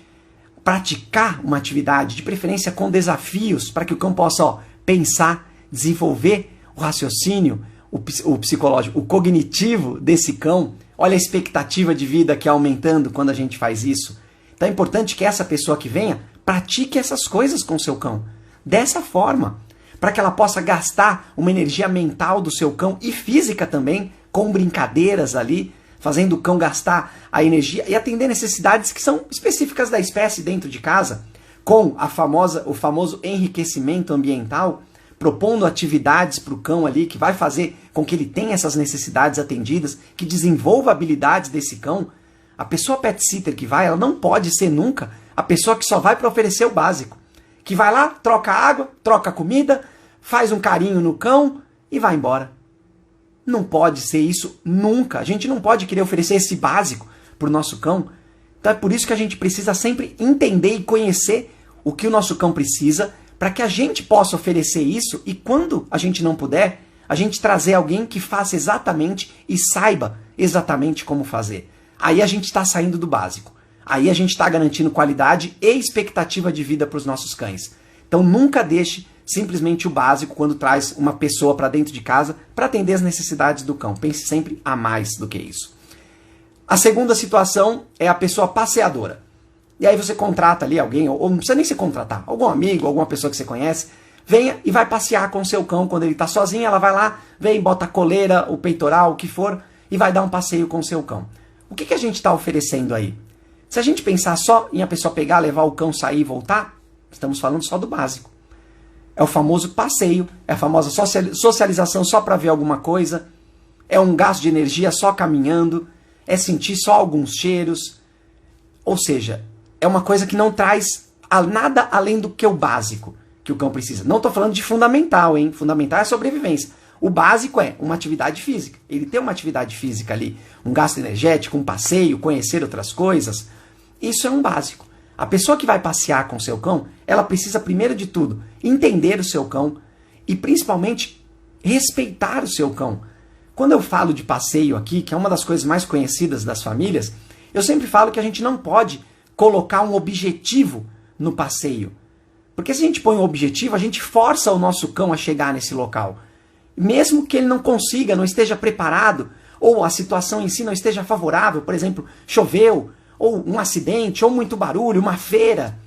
praticar uma atividade, de preferência com desafios, para que o cão possa pensar, desenvolver o raciocínio, o psicológico, o cognitivo desse cão. Olha a expectativa de vida que é aumentando quando a gente faz isso. Então é importante que essa pessoa que venha pratique essas coisas com o seu cão. Dessa forma, para que ela possa gastar uma energia mental do seu cão e física também, com brincadeiras ali, fazendo o cão gastar a energia e atender necessidades que são específicas da espécie dentro de casa, com o famoso enriquecimento ambiental, propondo atividades para o cão ali que vai fazer com que ele tenha essas necessidades atendidas, que desenvolva habilidades desse cão. A pessoa pet sitter que vai, ela não pode ser nunca a pessoa que só vai para oferecer o básico. Que vai lá, troca água, troca comida, faz um carinho no cão e vai embora. Não pode ser isso nunca. A gente não pode querer oferecer esse básico para o nosso cão. Então é por isso que a gente precisa sempre entender e conhecer o que o nosso cão precisa, para que a gente possa oferecer isso e quando a gente não puder, a gente trazer alguém que faça exatamente e saiba exatamente como fazer. Aí a gente está saindo do básico. Aí a gente está garantindo qualidade e expectativa de vida para os nossos cães. Então nunca deixe simplesmente o básico quando traz uma pessoa para dentro de casa para atender as necessidades do cão. Pense sempre a mais do que isso. A segunda situação é a pessoa passeadora. E aí você contrata ali alguém, ou não precisa nem se contratar, algum amigo, alguma pessoa que você conhece, venha e vai passear com o seu cão quando ele está sozinho, ela vai lá, vem, bota a coleira, o peitoral, o que for, e vai dar um passeio com o seu cão. O que a gente está oferecendo aí? Se a gente pensar só em a pessoa pegar, levar o cão, sair e voltar, estamos falando só do básico. É o famoso passeio, é a famosa socialização só para ver alguma coisa, é um gasto de energia só caminhando, é sentir só alguns cheiros, ou seja, é uma coisa que não traz nada além do que o básico que o cão precisa. Não estou falando de fundamental, hein? Fundamental é a sobrevivência. O básico é uma atividade física. Ele tem uma atividade física ali, um gasto energético, um passeio, conhecer outras coisas. Isso é um básico. A pessoa que vai passear com o seu cão, ela precisa, primeiro de tudo, entender o seu cão e, principalmente, respeitar o seu cão. Quando eu falo de passeio aqui, que é uma das coisas mais conhecidas das famílias, eu sempre falo que a gente não pode colocar um objetivo no passeio. Porque se a gente põe um objetivo, a gente força o nosso cão a chegar nesse local. Mesmo que ele não consiga, não esteja preparado, ou a situação em si não esteja favorável, por exemplo, choveu, ou um acidente, ou muito barulho, uma feira.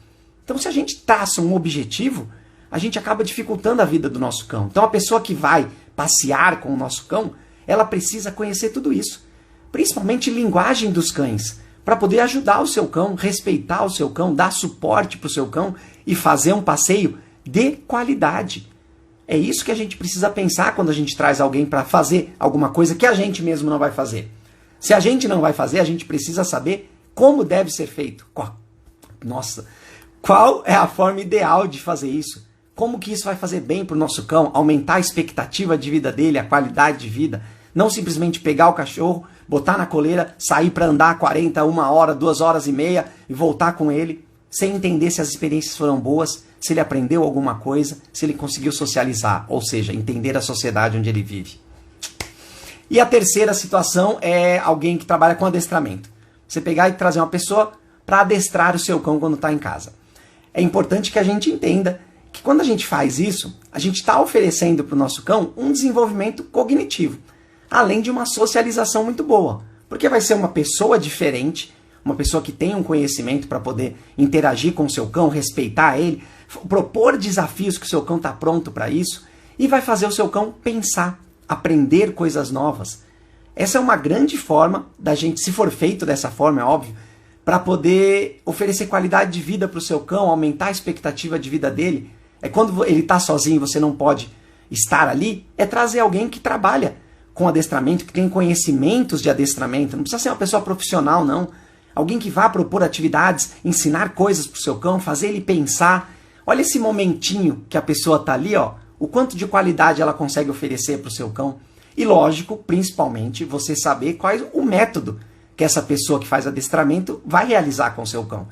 Então, se a gente traça um objetivo, a gente acaba dificultando a vida do nosso cão. Então, a pessoa que vai passear com o nosso cão, ela precisa conhecer tudo isso. Principalmente linguagem dos cães, para poder ajudar o seu cão, respeitar o seu cão, dar suporte para o seu cão e fazer um passeio de qualidade. É isso que a gente precisa pensar quando a gente traz alguém para fazer alguma coisa que a gente mesmo não vai fazer. Se a gente não vai fazer, a gente precisa saber como deve ser feito. Qual é a forma ideal de fazer isso? Como que isso vai fazer bem para o nosso cão, aumentar a expectativa de vida dele, a qualidade de vida? Não simplesmente pegar o cachorro, botar na coleira, sair para andar 40, 1 hora, 2 horas e meia e voltar com ele, sem entender se as experiências foram boas, se ele aprendeu alguma coisa, se ele conseguiu socializar, ou seja, entender a sociedade onde ele vive. E a terceira situação é alguém que trabalha com adestramento. Você pegar e trazer uma pessoa para adestrar o seu cão quando está em casa. É importante que a gente entenda que quando a gente faz isso, a gente está oferecendo para o nosso cão um desenvolvimento cognitivo, além de uma socialização muito boa. Porque vai ser uma pessoa diferente, uma pessoa que tem um conhecimento para poder interagir com o seu cão, respeitar ele, propor desafios que o seu cão está pronto para isso e vai fazer o seu cão pensar, aprender coisas novas. Essa é uma grande forma da gente, se for feito dessa forma, é óbvio, para poder oferecer qualidade de vida para o seu cão, aumentar a expectativa de vida dele. É quando ele está sozinho e você não pode estar ali, é trazer alguém que trabalha com adestramento, que tem conhecimentos de adestramento. Não precisa ser uma pessoa profissional, não. Alguém que vá propor atividades, ensinar coisas para o seu cão, fazer ele pensar. Olha esse momentinho que a pessoa está ali, ó, o quanto de qualidade ela consegue oferecer para o seu cão. E lógico, principalmente, você saber qual é o método que essa pessoa que faz adestramento vai realizar com o seu cão.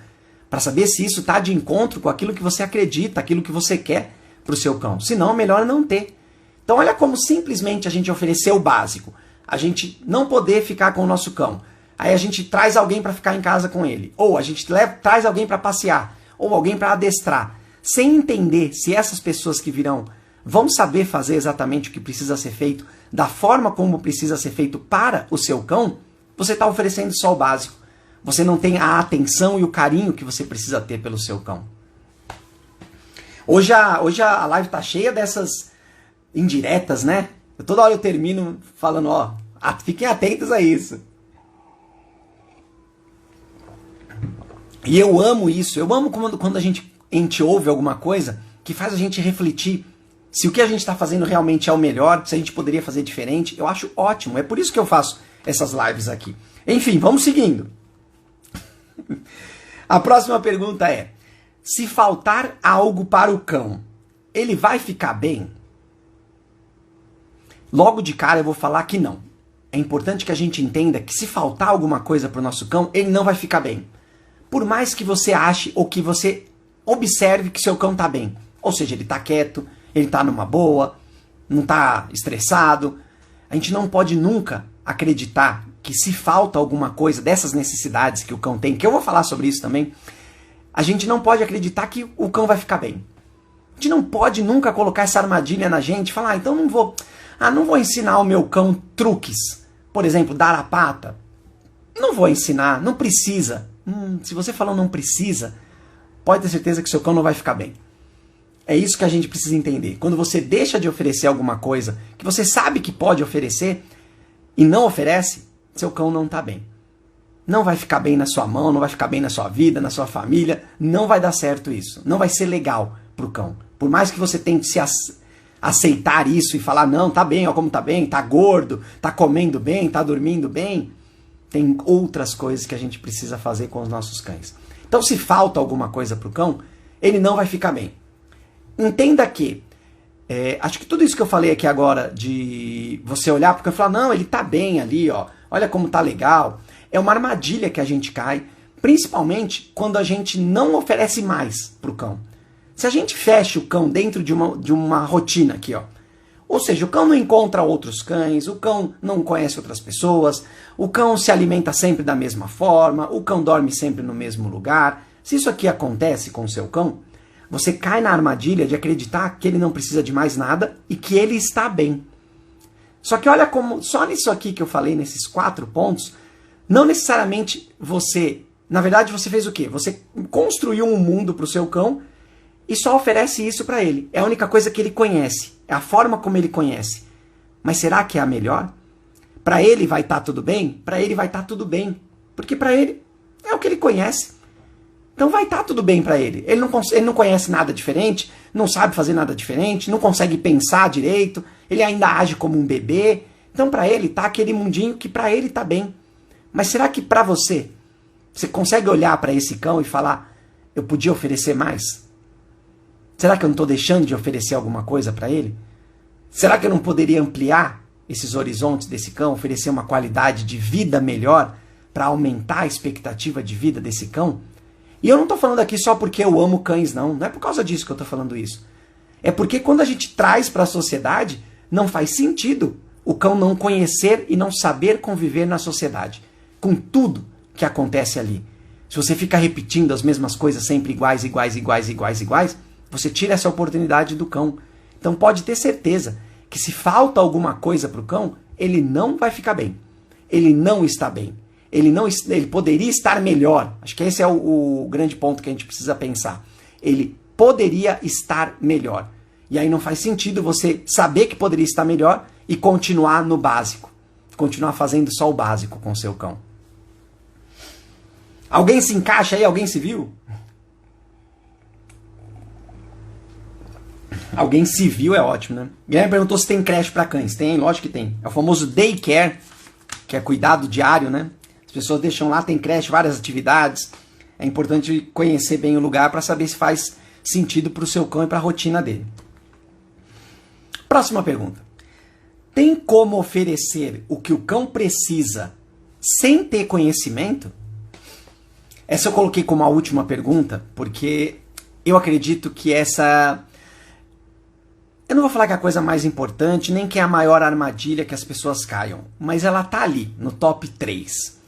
Para saber se isso está de encontro com aquilo que você acredita, aquilo que você quer para o seu cão. Senão, é melhor não ter. Então, olha como simplesmente a gente oferecer o básico. A gente não poder ficar com o nosso cão. Aí a gente traz alguém para ficar em casa com ele. Ou a gente traz alguém para passear. Ou alguém para adestrar. Sem entender se essas pessoas que virão vão saber fazer exatamente o que precisa ser feito, da forma como precisa ser feito para o seu cão, você está oferecendo só o básico. Você não tem a atenção e o carinho que você precisa ter pelo seu cão. Hoje a live está cheia dessas indiretas, né? Toda hora eu termino falando, ó, fiquem atentos a isso. E eu amo isso. Eu amo quando a gente ouve alguma coisa que faz a gente refletir se o que a gente está fazendo realmente é o melhor, se a gente poderia fazer diferente. Eu acho ótimo. É por isso que eu faço essas lives aqui. Enfim, vamos seguindo. A próxima pergunta é: se faltar algo para o cão, ele vai ficar bem? Logo de cara eu vou falar que não. É importante que a gente entenda que se faltar alguma coisa para o nosso cão, ele não vai ficar bem. Por mais que você ache ou que você observe que seu cão está bem. Ou seja, ele está quieto, ele está numa boa, não está estressado. A gente não pode nunca acreditar que se falta alguma coisa dessas necessidades que o cão tem, que eu vou falar sobre isso também, a gente não pode acreditar que o cão vai ficar bem. A gente não pode nunca colocar essa armadilha na gente e falar, então não vou ensinar o meu cão truques. Por exemplo, dar a pata. Não vou ensinar, não precisa. Se você falou não precisa, pode ter certeza que seu cão não vai ficar bem. É isso que a gente precisa entender. Quando você deixa de oferecer alguma coisa que você sabe que pode oferecer e não oferece, seu cão não está bem. Não vai ficar bem na sua mão, não vai ficar bem na sua vida, na sua família. Não vai dar certo isso. Não vai ser legal para o cão. Por mais que você tente se aceitar isso e falar, não, tá bem, ó como tá bem, tá gordo, tá comendo bem, tá dormindo bem, tem outras coisas que a gente precisa fazer com os nossos cães. Então, se falta alguma coisa para o cão, ele não vai ficar bem. Entenda que, acho que tudo isso que eu falei aqui agora, de você olhar para o cão e falar, não, ele tá bem ali, ó, olha como tá legal, é uma armadilha que a gente cai, principalmente quando a gente não oferece mais para o cão. Se a gente fecha o cão dentro de uma rotina aqui, ó, ou seja, o cão não encontra outros cães, o cão não conhece outras pessoas, o cão se alimenta sempre da mesma forma, o cão dorme sempre no mesmo lugar. Se isso aqui acontece com o seu cão, você cai na armadilha de acreditar que ele não precisa de mais nada e que ele está bem. Só que olha como, só nisso aqui que eu falei, nesses 4 pontos, não necessariamente você, na verdade você fez o quê? Você construiu um mundo para o seu cão e só oferece isso para ele. É a única coisa que ele conhece. É a forma como ele conhece. Mas será que é a melhor? Para ele vai estar tudo bem? Para ele vai estar tudo bem. Porque para ele é o que ele conhece. Então vai estar tudo bem para ele. Ele não conhece nada diferente, não sabe fazer nada diferente, não consegue pensar direito, ele ainda age como um bebê. Então para ele tá aquele mundinho que para ele tá bem. Mas será que para você consegue olhar para esse cão e falar, eu podia oferecer mais? Será que eu não estou deixando de oferecer alguma coisa para ele? Será que eu não poderia ampliar esses horizontes desse cão, oferecer uma qualidade de vida melhor para aumentar a expectativa de vida desse cão? E eu não estou falando aqui só porque eu amo cães, não. Não é por causa disso que eu estou falando isso. É porque quando a gente traz para a sociedade, não faz sentido o cão não conhecer e não saber conviver na sociedade, com tudo que acontece ali. Se você fica repetindo as mesmas coisas sempre iguais, você tira essa oportunidade do cão. Então pode ter certeza que se falta alguma coisa para o cão, ele não vai ficar bem. Ele não está bem. ele poderia estar melhor. Acho que esse é o grande ponto que a gente precisa pensar. Ele poderia estar melhor. E aí não faz sentido você saber que poderia estar melhor e continuar no básico. Continuar fazendo só o básico com o seu cão. Alguém se encaixa aí? Alguém se viu? Alguém se viu é ótimo, né? Guilherme perguntou se tem creche para cães. Tem, lógico que tem. É o famoso daycare, que é cuidado diário, né? As pessoas deixam lá, tem creche, várias atividades. É importante conhecer bem o lugar para saber se faz sentido para o seu cão e para a rotina dele. Próxima pergunta. Tem como oferecer o que o cão precisa sem ter conhecimento? Essa eu coloquei como a última pergunta, porque eu acredito que essa... Eu não vou falar que é a coisa mais importante, nem que é a maior armadilha que as pessoas caiam, mas ela tá ali, no top 3.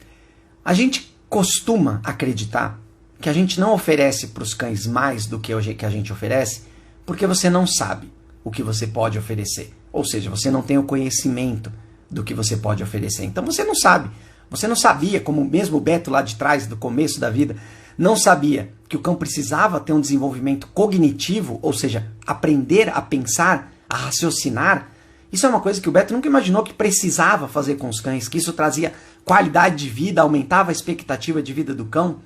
A gente costuma acreditar que a gente não oferece para os cães mais do que a gente oferece, porque você não sabe o que você pode oferecer. Ou seja, você não tem o conhecimento do que você pode oferecer. Então você não sabe. Você não sabia, como mesmo o Beto lá de trás, do começo da vida, não sabia que o cão precisava ter um desenvolvimento cognitivo, ou seja, aprender a pensar, a raciocinar. Isso é uma coisa que o Beto nunca imaginou que precisava fazer com os cães, que isso trazia qualidade de vida, aumentava a expectativa de vida do cão.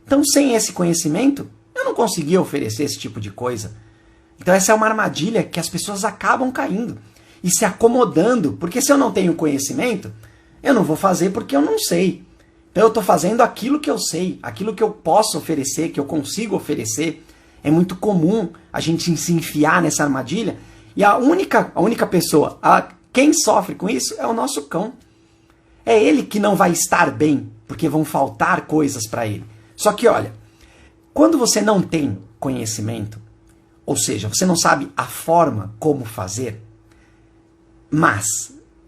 Então, sem esse conhecimento, eu não conseguia oferecer esse tipo de coisa. Então, essa é uma armadilha que as pessoas acabam caindo e se acomodando, porque se eu não tenho conhecimento, eu não vou fazer porque eu não sei. Então eu estou fazendo aquilo que eu sei, aquilo que eu posso oferecer, que eu consigo oferecer. É muito comum a gente se enfiar nessa armadilha e a única pessoa, quem sofre com isso é o nosso cão. É ele que não vai estar bem, porque vão faltar coisas para ele. Só que olha, quando você não tem conhecimento, ou seja, você não sabe a forma como fazer, mas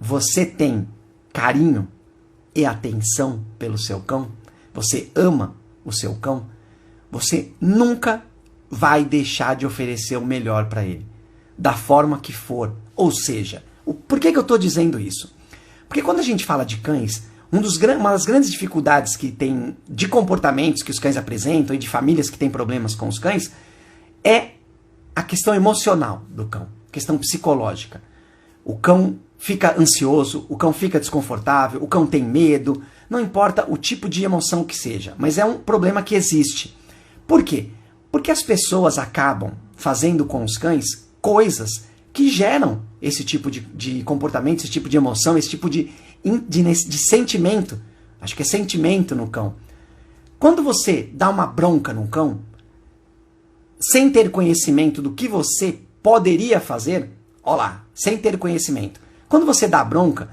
você tem carinho e atenção pelo seu cão, você ama o seu cão, você nunca vai deixar de oferecer o melhor para ele, da forma que for. Ou seja, por que eu estou dizendo isso? Porque quando a gente fala de cães, uma das grandes dificuldades que tem de comportamentos que os cães apresentam e de famílias que têm problemas com os cães é a questão emocional do cão, questão psicológica. O cão fica ansioso, o cão fica desconfortável, o cão tem medo, não importa o tipo de emoção que seja, mas é um problema que existe. Por quê? Porque as pessoas acabam fazendo com os cães coisas que geram esse tipo de comportamento, esse tipo de emoção, esse tipo de sentimento. Acho que é sentimento no cão. Quando você dá uma bronca no cão, sem ter conhecimento do que você poderia fazer, ó lá, sem ter conhecimento. Quando você dá bronca,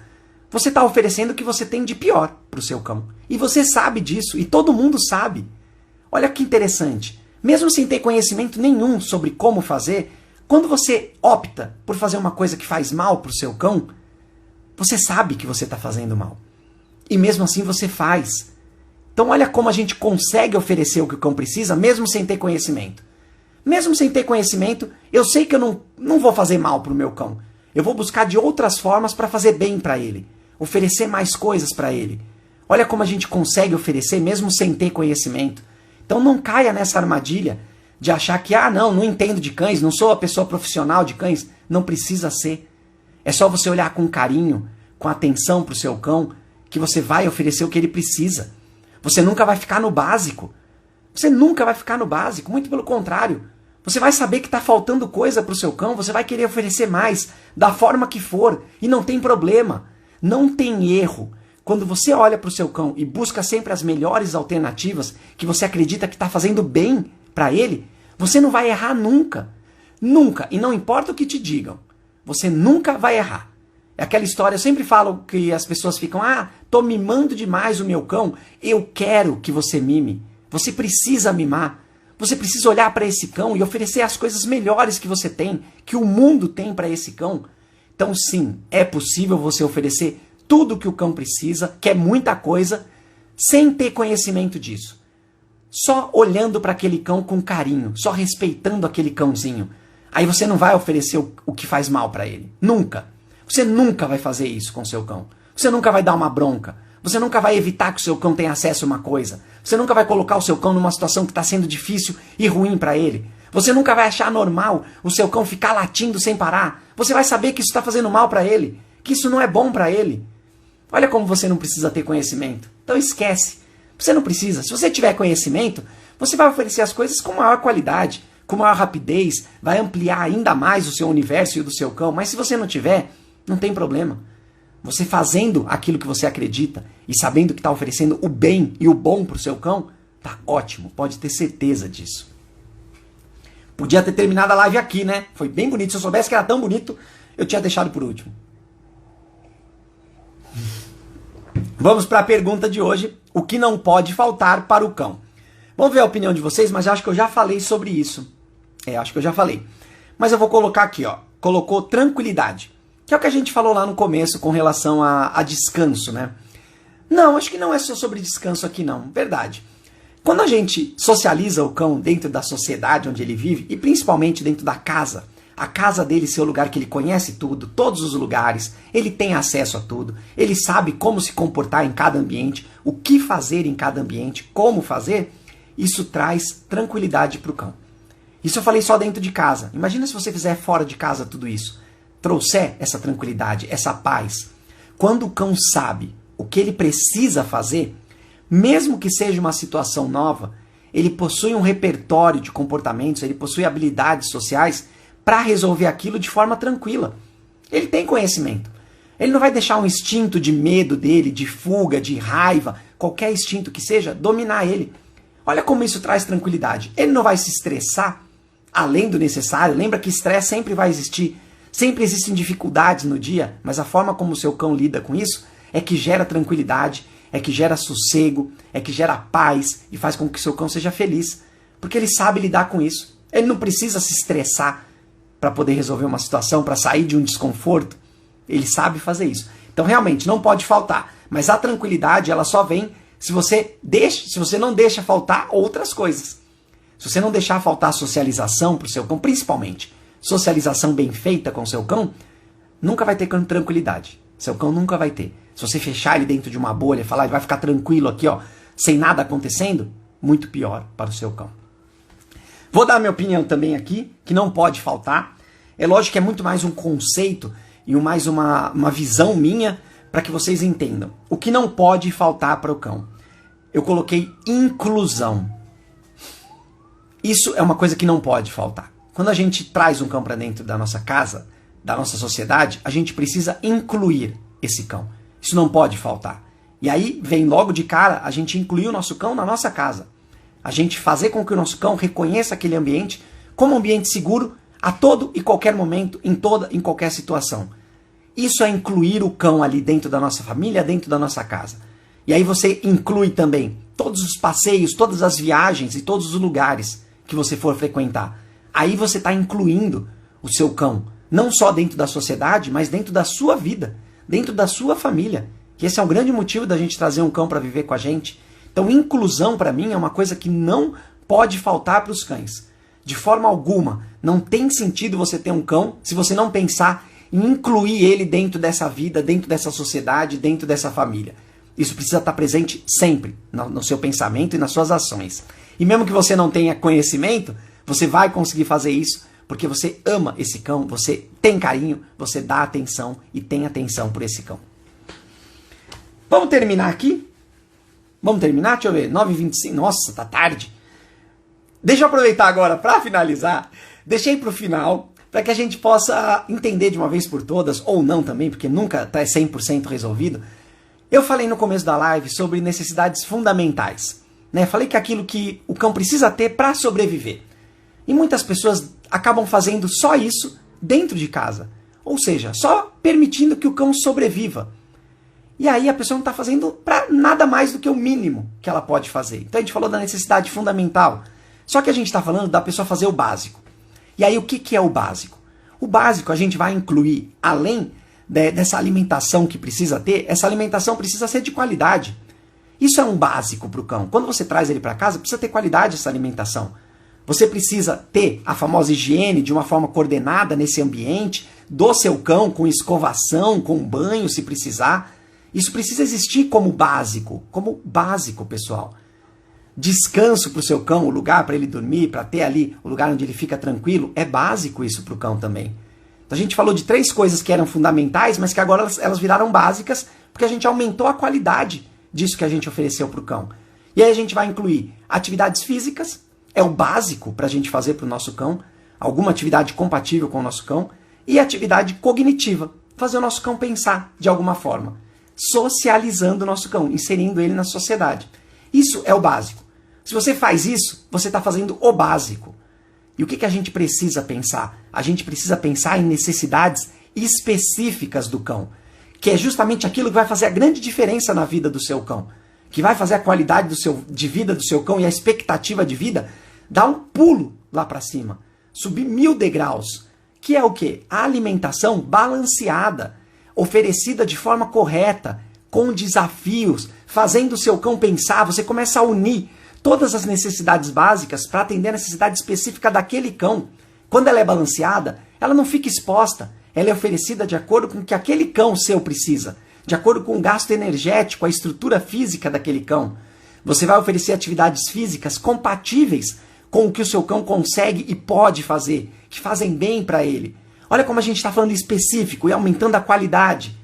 você está oferecendo o que você tem de pior para o seu cão. E você sabe disso, e todo mundo sabe. Olha que interessante. Mesmo sem ter conhecimento nenhum sobre como fazer, quando você opta por fazer uma coisa que faz mal para o seu cão, você sabe que você está fazendo mal. E mesmo assim você faz. Então olha como a gente consegue oferecer o que o cão precisa, mesmo sem ter conhecimento. Mesmo sem ter conhecimento, eu sei que eu não vou fazer mal para o meu cão. Eu vou buscar de outras formas para fazer bem para ele. Oferecer mais coisas para ele. Olha como a gente consegue oferecer mesmo sem ter conhecimento. Então não caia nessa armadilha de achar que, não entendo de cães, não sou a pessoa profissional de cães. Não precisa ser. É só você olhar com carinho, com atenção para o seu cão, que você vai oferecer o que ele precisa. Você nunca vai ficar no básico. Você nunca vai ficar no básico, muito pelo contrário. Você vai saber que está faltando coisa para o seu cão, você vai querer oferecer mais, da forma que for, e não tem problema. Não tem erro. Quando você olha para o seu cão e busca sempre as melhores alternativas, que você acredita que está fazendo bem para ele, você não vai errar nunca. Nunca. E não importa o que te digam, você nunca vai errar. É aquela história, eu sempre falo que as pessoas ficam, tô mimando demais o meu cão. Eu quero que você mime. Você precisa mimar. Você precisa olhar para esse cão e oferecer as coisas melhores que você tem, que o mundo tem para esse cão. Então sim, é possível você oferecer tudo que o cão precisa, que é muita coisa, sem ter conhecimento disso. Só olhando para aquele cão com carinho, só respeitando aquele cãozinho. Aí você não vai oferecer o que faz mal para ele. Nunca. Você nunca vai fazer isso com seu cão. Você nunca vai dar uma bronca. Você nunca vai evitar que o seu cão tenha acesso a uma coisa. Você nunca vai colocar o seu cão numa situação que está sendo difícil e ruim para ele. Você nunca vai achar normal o seu cão ficar latindo sem parar. Você vai saber que isso está fazendo mal para ele, que isso não é bom para ele. Olha como você não precisa ter conhecimento. Então esquece. Você não precisa. Se você tiver conhecimento, você vai oferecer as coisas com maior qualidade, com maior rapidez, vai ampliar ainda mais o seu universo e o do seu cão. Mas se você não tiver, não tem problema. Você fazendo aquilo que você acredita e sabendo que está oferecendo o bem e o bom para o seu cão, tá ótimo. Pode ter certeza disso. Podia ter terminado a live aqui, né? Foi bem bonito. Se eu soubesse que era tão bonito, eu tinha deixado por último. Vamos para a pergunta de hoje. O que não pode faltar para o cão? Vamos ver a opinião de vocês, mas acho que eu já falei sobre isso. Acho que eu já falei. Mas eu vou colocar aqui, ó. Colocou tranquilidade. Que é o que a gente falou lá no começo com relação a descanso, né? Não, acho que não é só sobre descanso aqui, não. Verdade. Quando a gente socializa o cão dentro da sociedade onde ele vive, e principalmente dentro da casa, a casa dele ser o lugar que ele conhece tudo, todos os lugares, ele tem acesso a tudo, ele sabe como se comportar em cada ambiente, o que fazer em cada ambiente, como fazer, isso traz tranquilidade para o cão. Isso eu falei só dentro de casa. Imagina se você fizer fora de casa tudo isso. Trouxer essa tranquilidade, essa paz. Quando o cão sabe o que ele precisa fazer, mesmo que seja uma situação nova, ele possui um repertório de comportamentos, ele possui habilidades sociais para resolver aquilo de forma tranquila. Ele tem conhecimento. Ele não vai deixar um instinto de medo dele, de fuga, de raiva, qualquer instinto que seja, dominar ele. Olha como isso traz tranquilidade. Ele não vai se estressar além do necessário. Lembra que estresse sempre vai existir. Sempre existem dificuldades no dia, mas a forma como o seu cão lida com isso é que gera tranquilidade, é que gera sossego, é que gera paz e faz com que o seu cão seja feliz. Porque ele sabe lidar com isso. Ele não precisa se estressar para poder resolver uma situação, para sair de um desconforto. Ele sabe fazer isso. Então realmente não pode faltar. Mas a tranquilidade ela só vem se você não deixa faltar outras coisas. Se você não deixar faltar socialização para o seu cão, principalmente socialização bem feita com o seu cão, nunca vai ter tranquilidade. Seu cão nunca vai ter. Se você fechar ele dentro de uma bolha e falar, ele vai ficar tranquilo aqui, ó, sem nada acontecendo, muito pior para o seu cão. Vou dar minha opinião também aqui, que não pode faltar. É lógico que é muito mais um conceito e mais uma visão minha para que vocês entendam. O que não pode faltar para o cão? Eu coloquei inclusão. Isso é uma coisa que não pode faltar. Quando a gente traz um cão para dentro da nossa casa, da nossa sociedade, a gente precisa incluir esse cão. Isso não pode faltar. E aí vem logo de cara a gente incluir o nosso cão na nossa casa. A gente fazer com que o nosso cão reconheça aquele ambiente como um ambiente seguro a todo e qualquer momento, em qualquer situação. Isso é incluir o cão ali dentro da nossa família, dentro da nossa casa. E aí você inclui também todos os passeios, todas as viagens e todos os lugares que você for frequentar. Aí você está incluindo o seu cão, não só dentro da sociedade, mas dentro da sua vida, dentro da sua família. Que esse é um grande motivo da gente trazer um cão para viver com a gente. Então, inclusão para mim é uma coisa que não pode faltar para os cães. De forma alguma, não tem sentido você ter um cão se você não pensar em incluir ele dentro dessa vida, dentro dessa sociedade, dentro dessa família. Isso precisa estar presente sempre no seu pensamento e nas suas ações. E mesmo que você não tenha conhecimento, você vai conseguir fazer isso porque você ama esse cão, você tem carinho, você dá atenção e tem atenção por esse cão. Vamos terminar aqui? Vamos terminar? Deixa eu ver. 9h25. Nossa, tá tarde. Deixa eu aproveitar agora para finalizar. Deixei para o final para que a gente possa entender de uma vez por todas, ou não também, porque nunca está 100% resolvido. Eu falei no começo da live sobre necessidades fundamentais. Né? Falei que aquilo que o cão precisa ter para sobreviver. E muitas pessoas acabam fazendo só isso dentro de casa. Ou seja, só permitindo que o cão sobreviva. E aí a pessoa não está fazendo para nada mais do que o mínimo que ela pode fazer. Então a gente falou da necessidade fundamental. Só que a gente está falando da pessoa fazer o básico. E aí o que é o básico? O básico a gente vai incluir, além dessa alimentação que precisa ter, essa alimentação precisa ser de qualidade. Isso é um básico para o cão. Quando você traz ele para casa, precisa ter qualidade essa alimentação. Você precisa ter a famosa higiene de uma forma coordenada nesse ambiente, do seu cão, com escovação, com banho, se precisar. Isso precisa existir como básico, pessoal. Descanso para o seu cão, o lugar para ele dormir, para ter ali o lugar onde ele fica tranquilo, é básico isso para o cão também. Então a gente falou de 3 coisas que eram fundamentais, mas que agora elas viraram básicas, porque a gente aumentou a qualidade disso que a gente ofereceu para o cão. E aí a gente vai incluir atividades físicas, é o básico para a gente fazer para o nosso cão, alguma atividade compatível com o nosso cão, e atividade cognitiva, fazer o nosso cão pensar de alguma forma, socializando o nosso cão, inserindo ele na sociedade. Isso é o básico. Se você faz isso, você está fazendo o básico. E o que a gente precisa pensar? A gente precisa pensar em necessidades específicas do cão, que é justamente aquilo que vai fazer a grande diferença na vida do seu cão, que vai fazer a qualidade de vida do seu cão e a expectativa de vida dar um pulo lá para cima, subir 1000 degraus, que é o quê? A alimentação balanceada, oferecida de forma correta, com desafios, fazendo o seu cão pensar. Você começa a unir todas as necessidades básicas para atender a necessidade específica daquele cão. Quando ela é balanceada, ela não fica exposta, ela é oferecida de acordo com o que aquele cão seu precisa, de acordo com o gasto energético, a estrutura física daquele cão. Você vai oferecer atividades físicas compatíveis com o que o seu cão consegue e pode fazer, que fazem bem para ele. Olha como a gente está falando específico e aumentando a qualidade.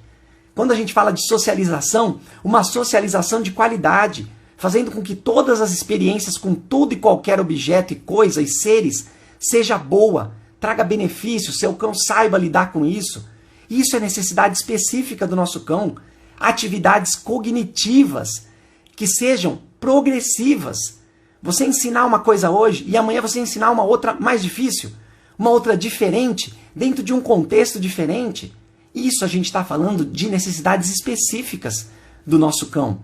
Quando a gente fala de socialização, uma socialização de qualidade, fazendo com que todas as experiências com todo e qualquer objeto e coisa e seres seja boa, traga benefício, seu cão saiba lidar com isso. Isso é necessidade específica do nosso cão. Atividades cognitivas que sejam progressivas. Você ensinar uma coisa hoje e amanhã você ensinar uma outra mais difícil, uma outra diferente, dentro de um contexto diferente. Isso a gente está falando de necessidades específicas do nosso cão.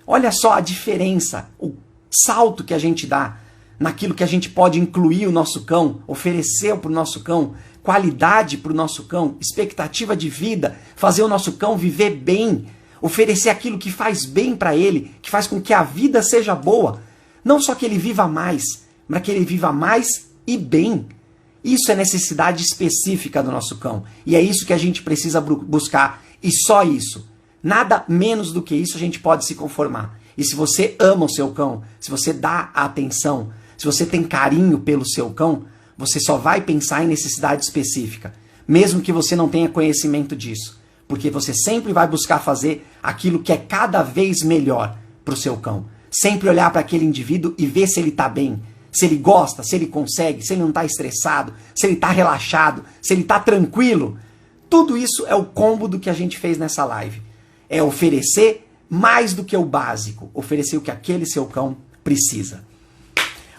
Olha só a diferença, o salto que a gente dá naquilo que a gente pode incluir o nosso cão, oferecer para o nosso cão, qualidade para o nosso cão, expectativa de vida, fazer o nosso cão viver bem, oferecer aquilo que faz bem para ele, que faz com que a vida seja boa. Não só que ele viva mais, mas que ele viva mais e bem. Isso é necessidade específica do nosso cão. E é isso que a gente precisa buscar. E só isso. Nada menos do que isso a gente pode se conformar. E se você ama o seu cão, se você dá atenção, se você tem carinho pelo seu cão, você só vai pensar em necessidade específica. Mesmo que você não tenha conhecimento disso. Porque você sempre vai buscar fazer aquilo que é cada vez melhor para o seu cão. Sempre olhar para aquele indivíduo e ver se ele está bem, se ele gosta, se ele consegue, se ele não está estressado, se ele está relaxado, se ele está tranquilo. Tudo isso é o combo do que a gente fez nessa live. É oferecer mais do que o básico, oferecer o que aquele seu cão precisa.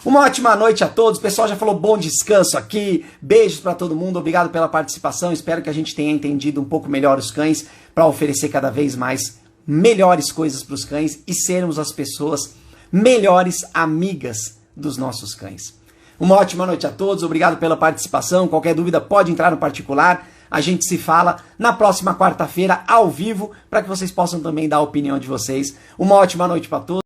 Uma ótima noite a todos. O pessoal já falou bom descanso aqui. Beijos para todo mundo. Obrigado pela participação. Espero que a gente tenha entendido um pouco melhor os cães para oferecer cada vez mais melhores coisas para os cães e sermos as pessoas melhores amigas dos nossos cães. Uma ótima noite a todos, obrigado pela participação. Qualquer dúvida pode entrar no particular. A gente se fala na próxima quarta-feira ao vivo para que vocês possam também dar a opinião de vocês. Uma ótima noite para todos.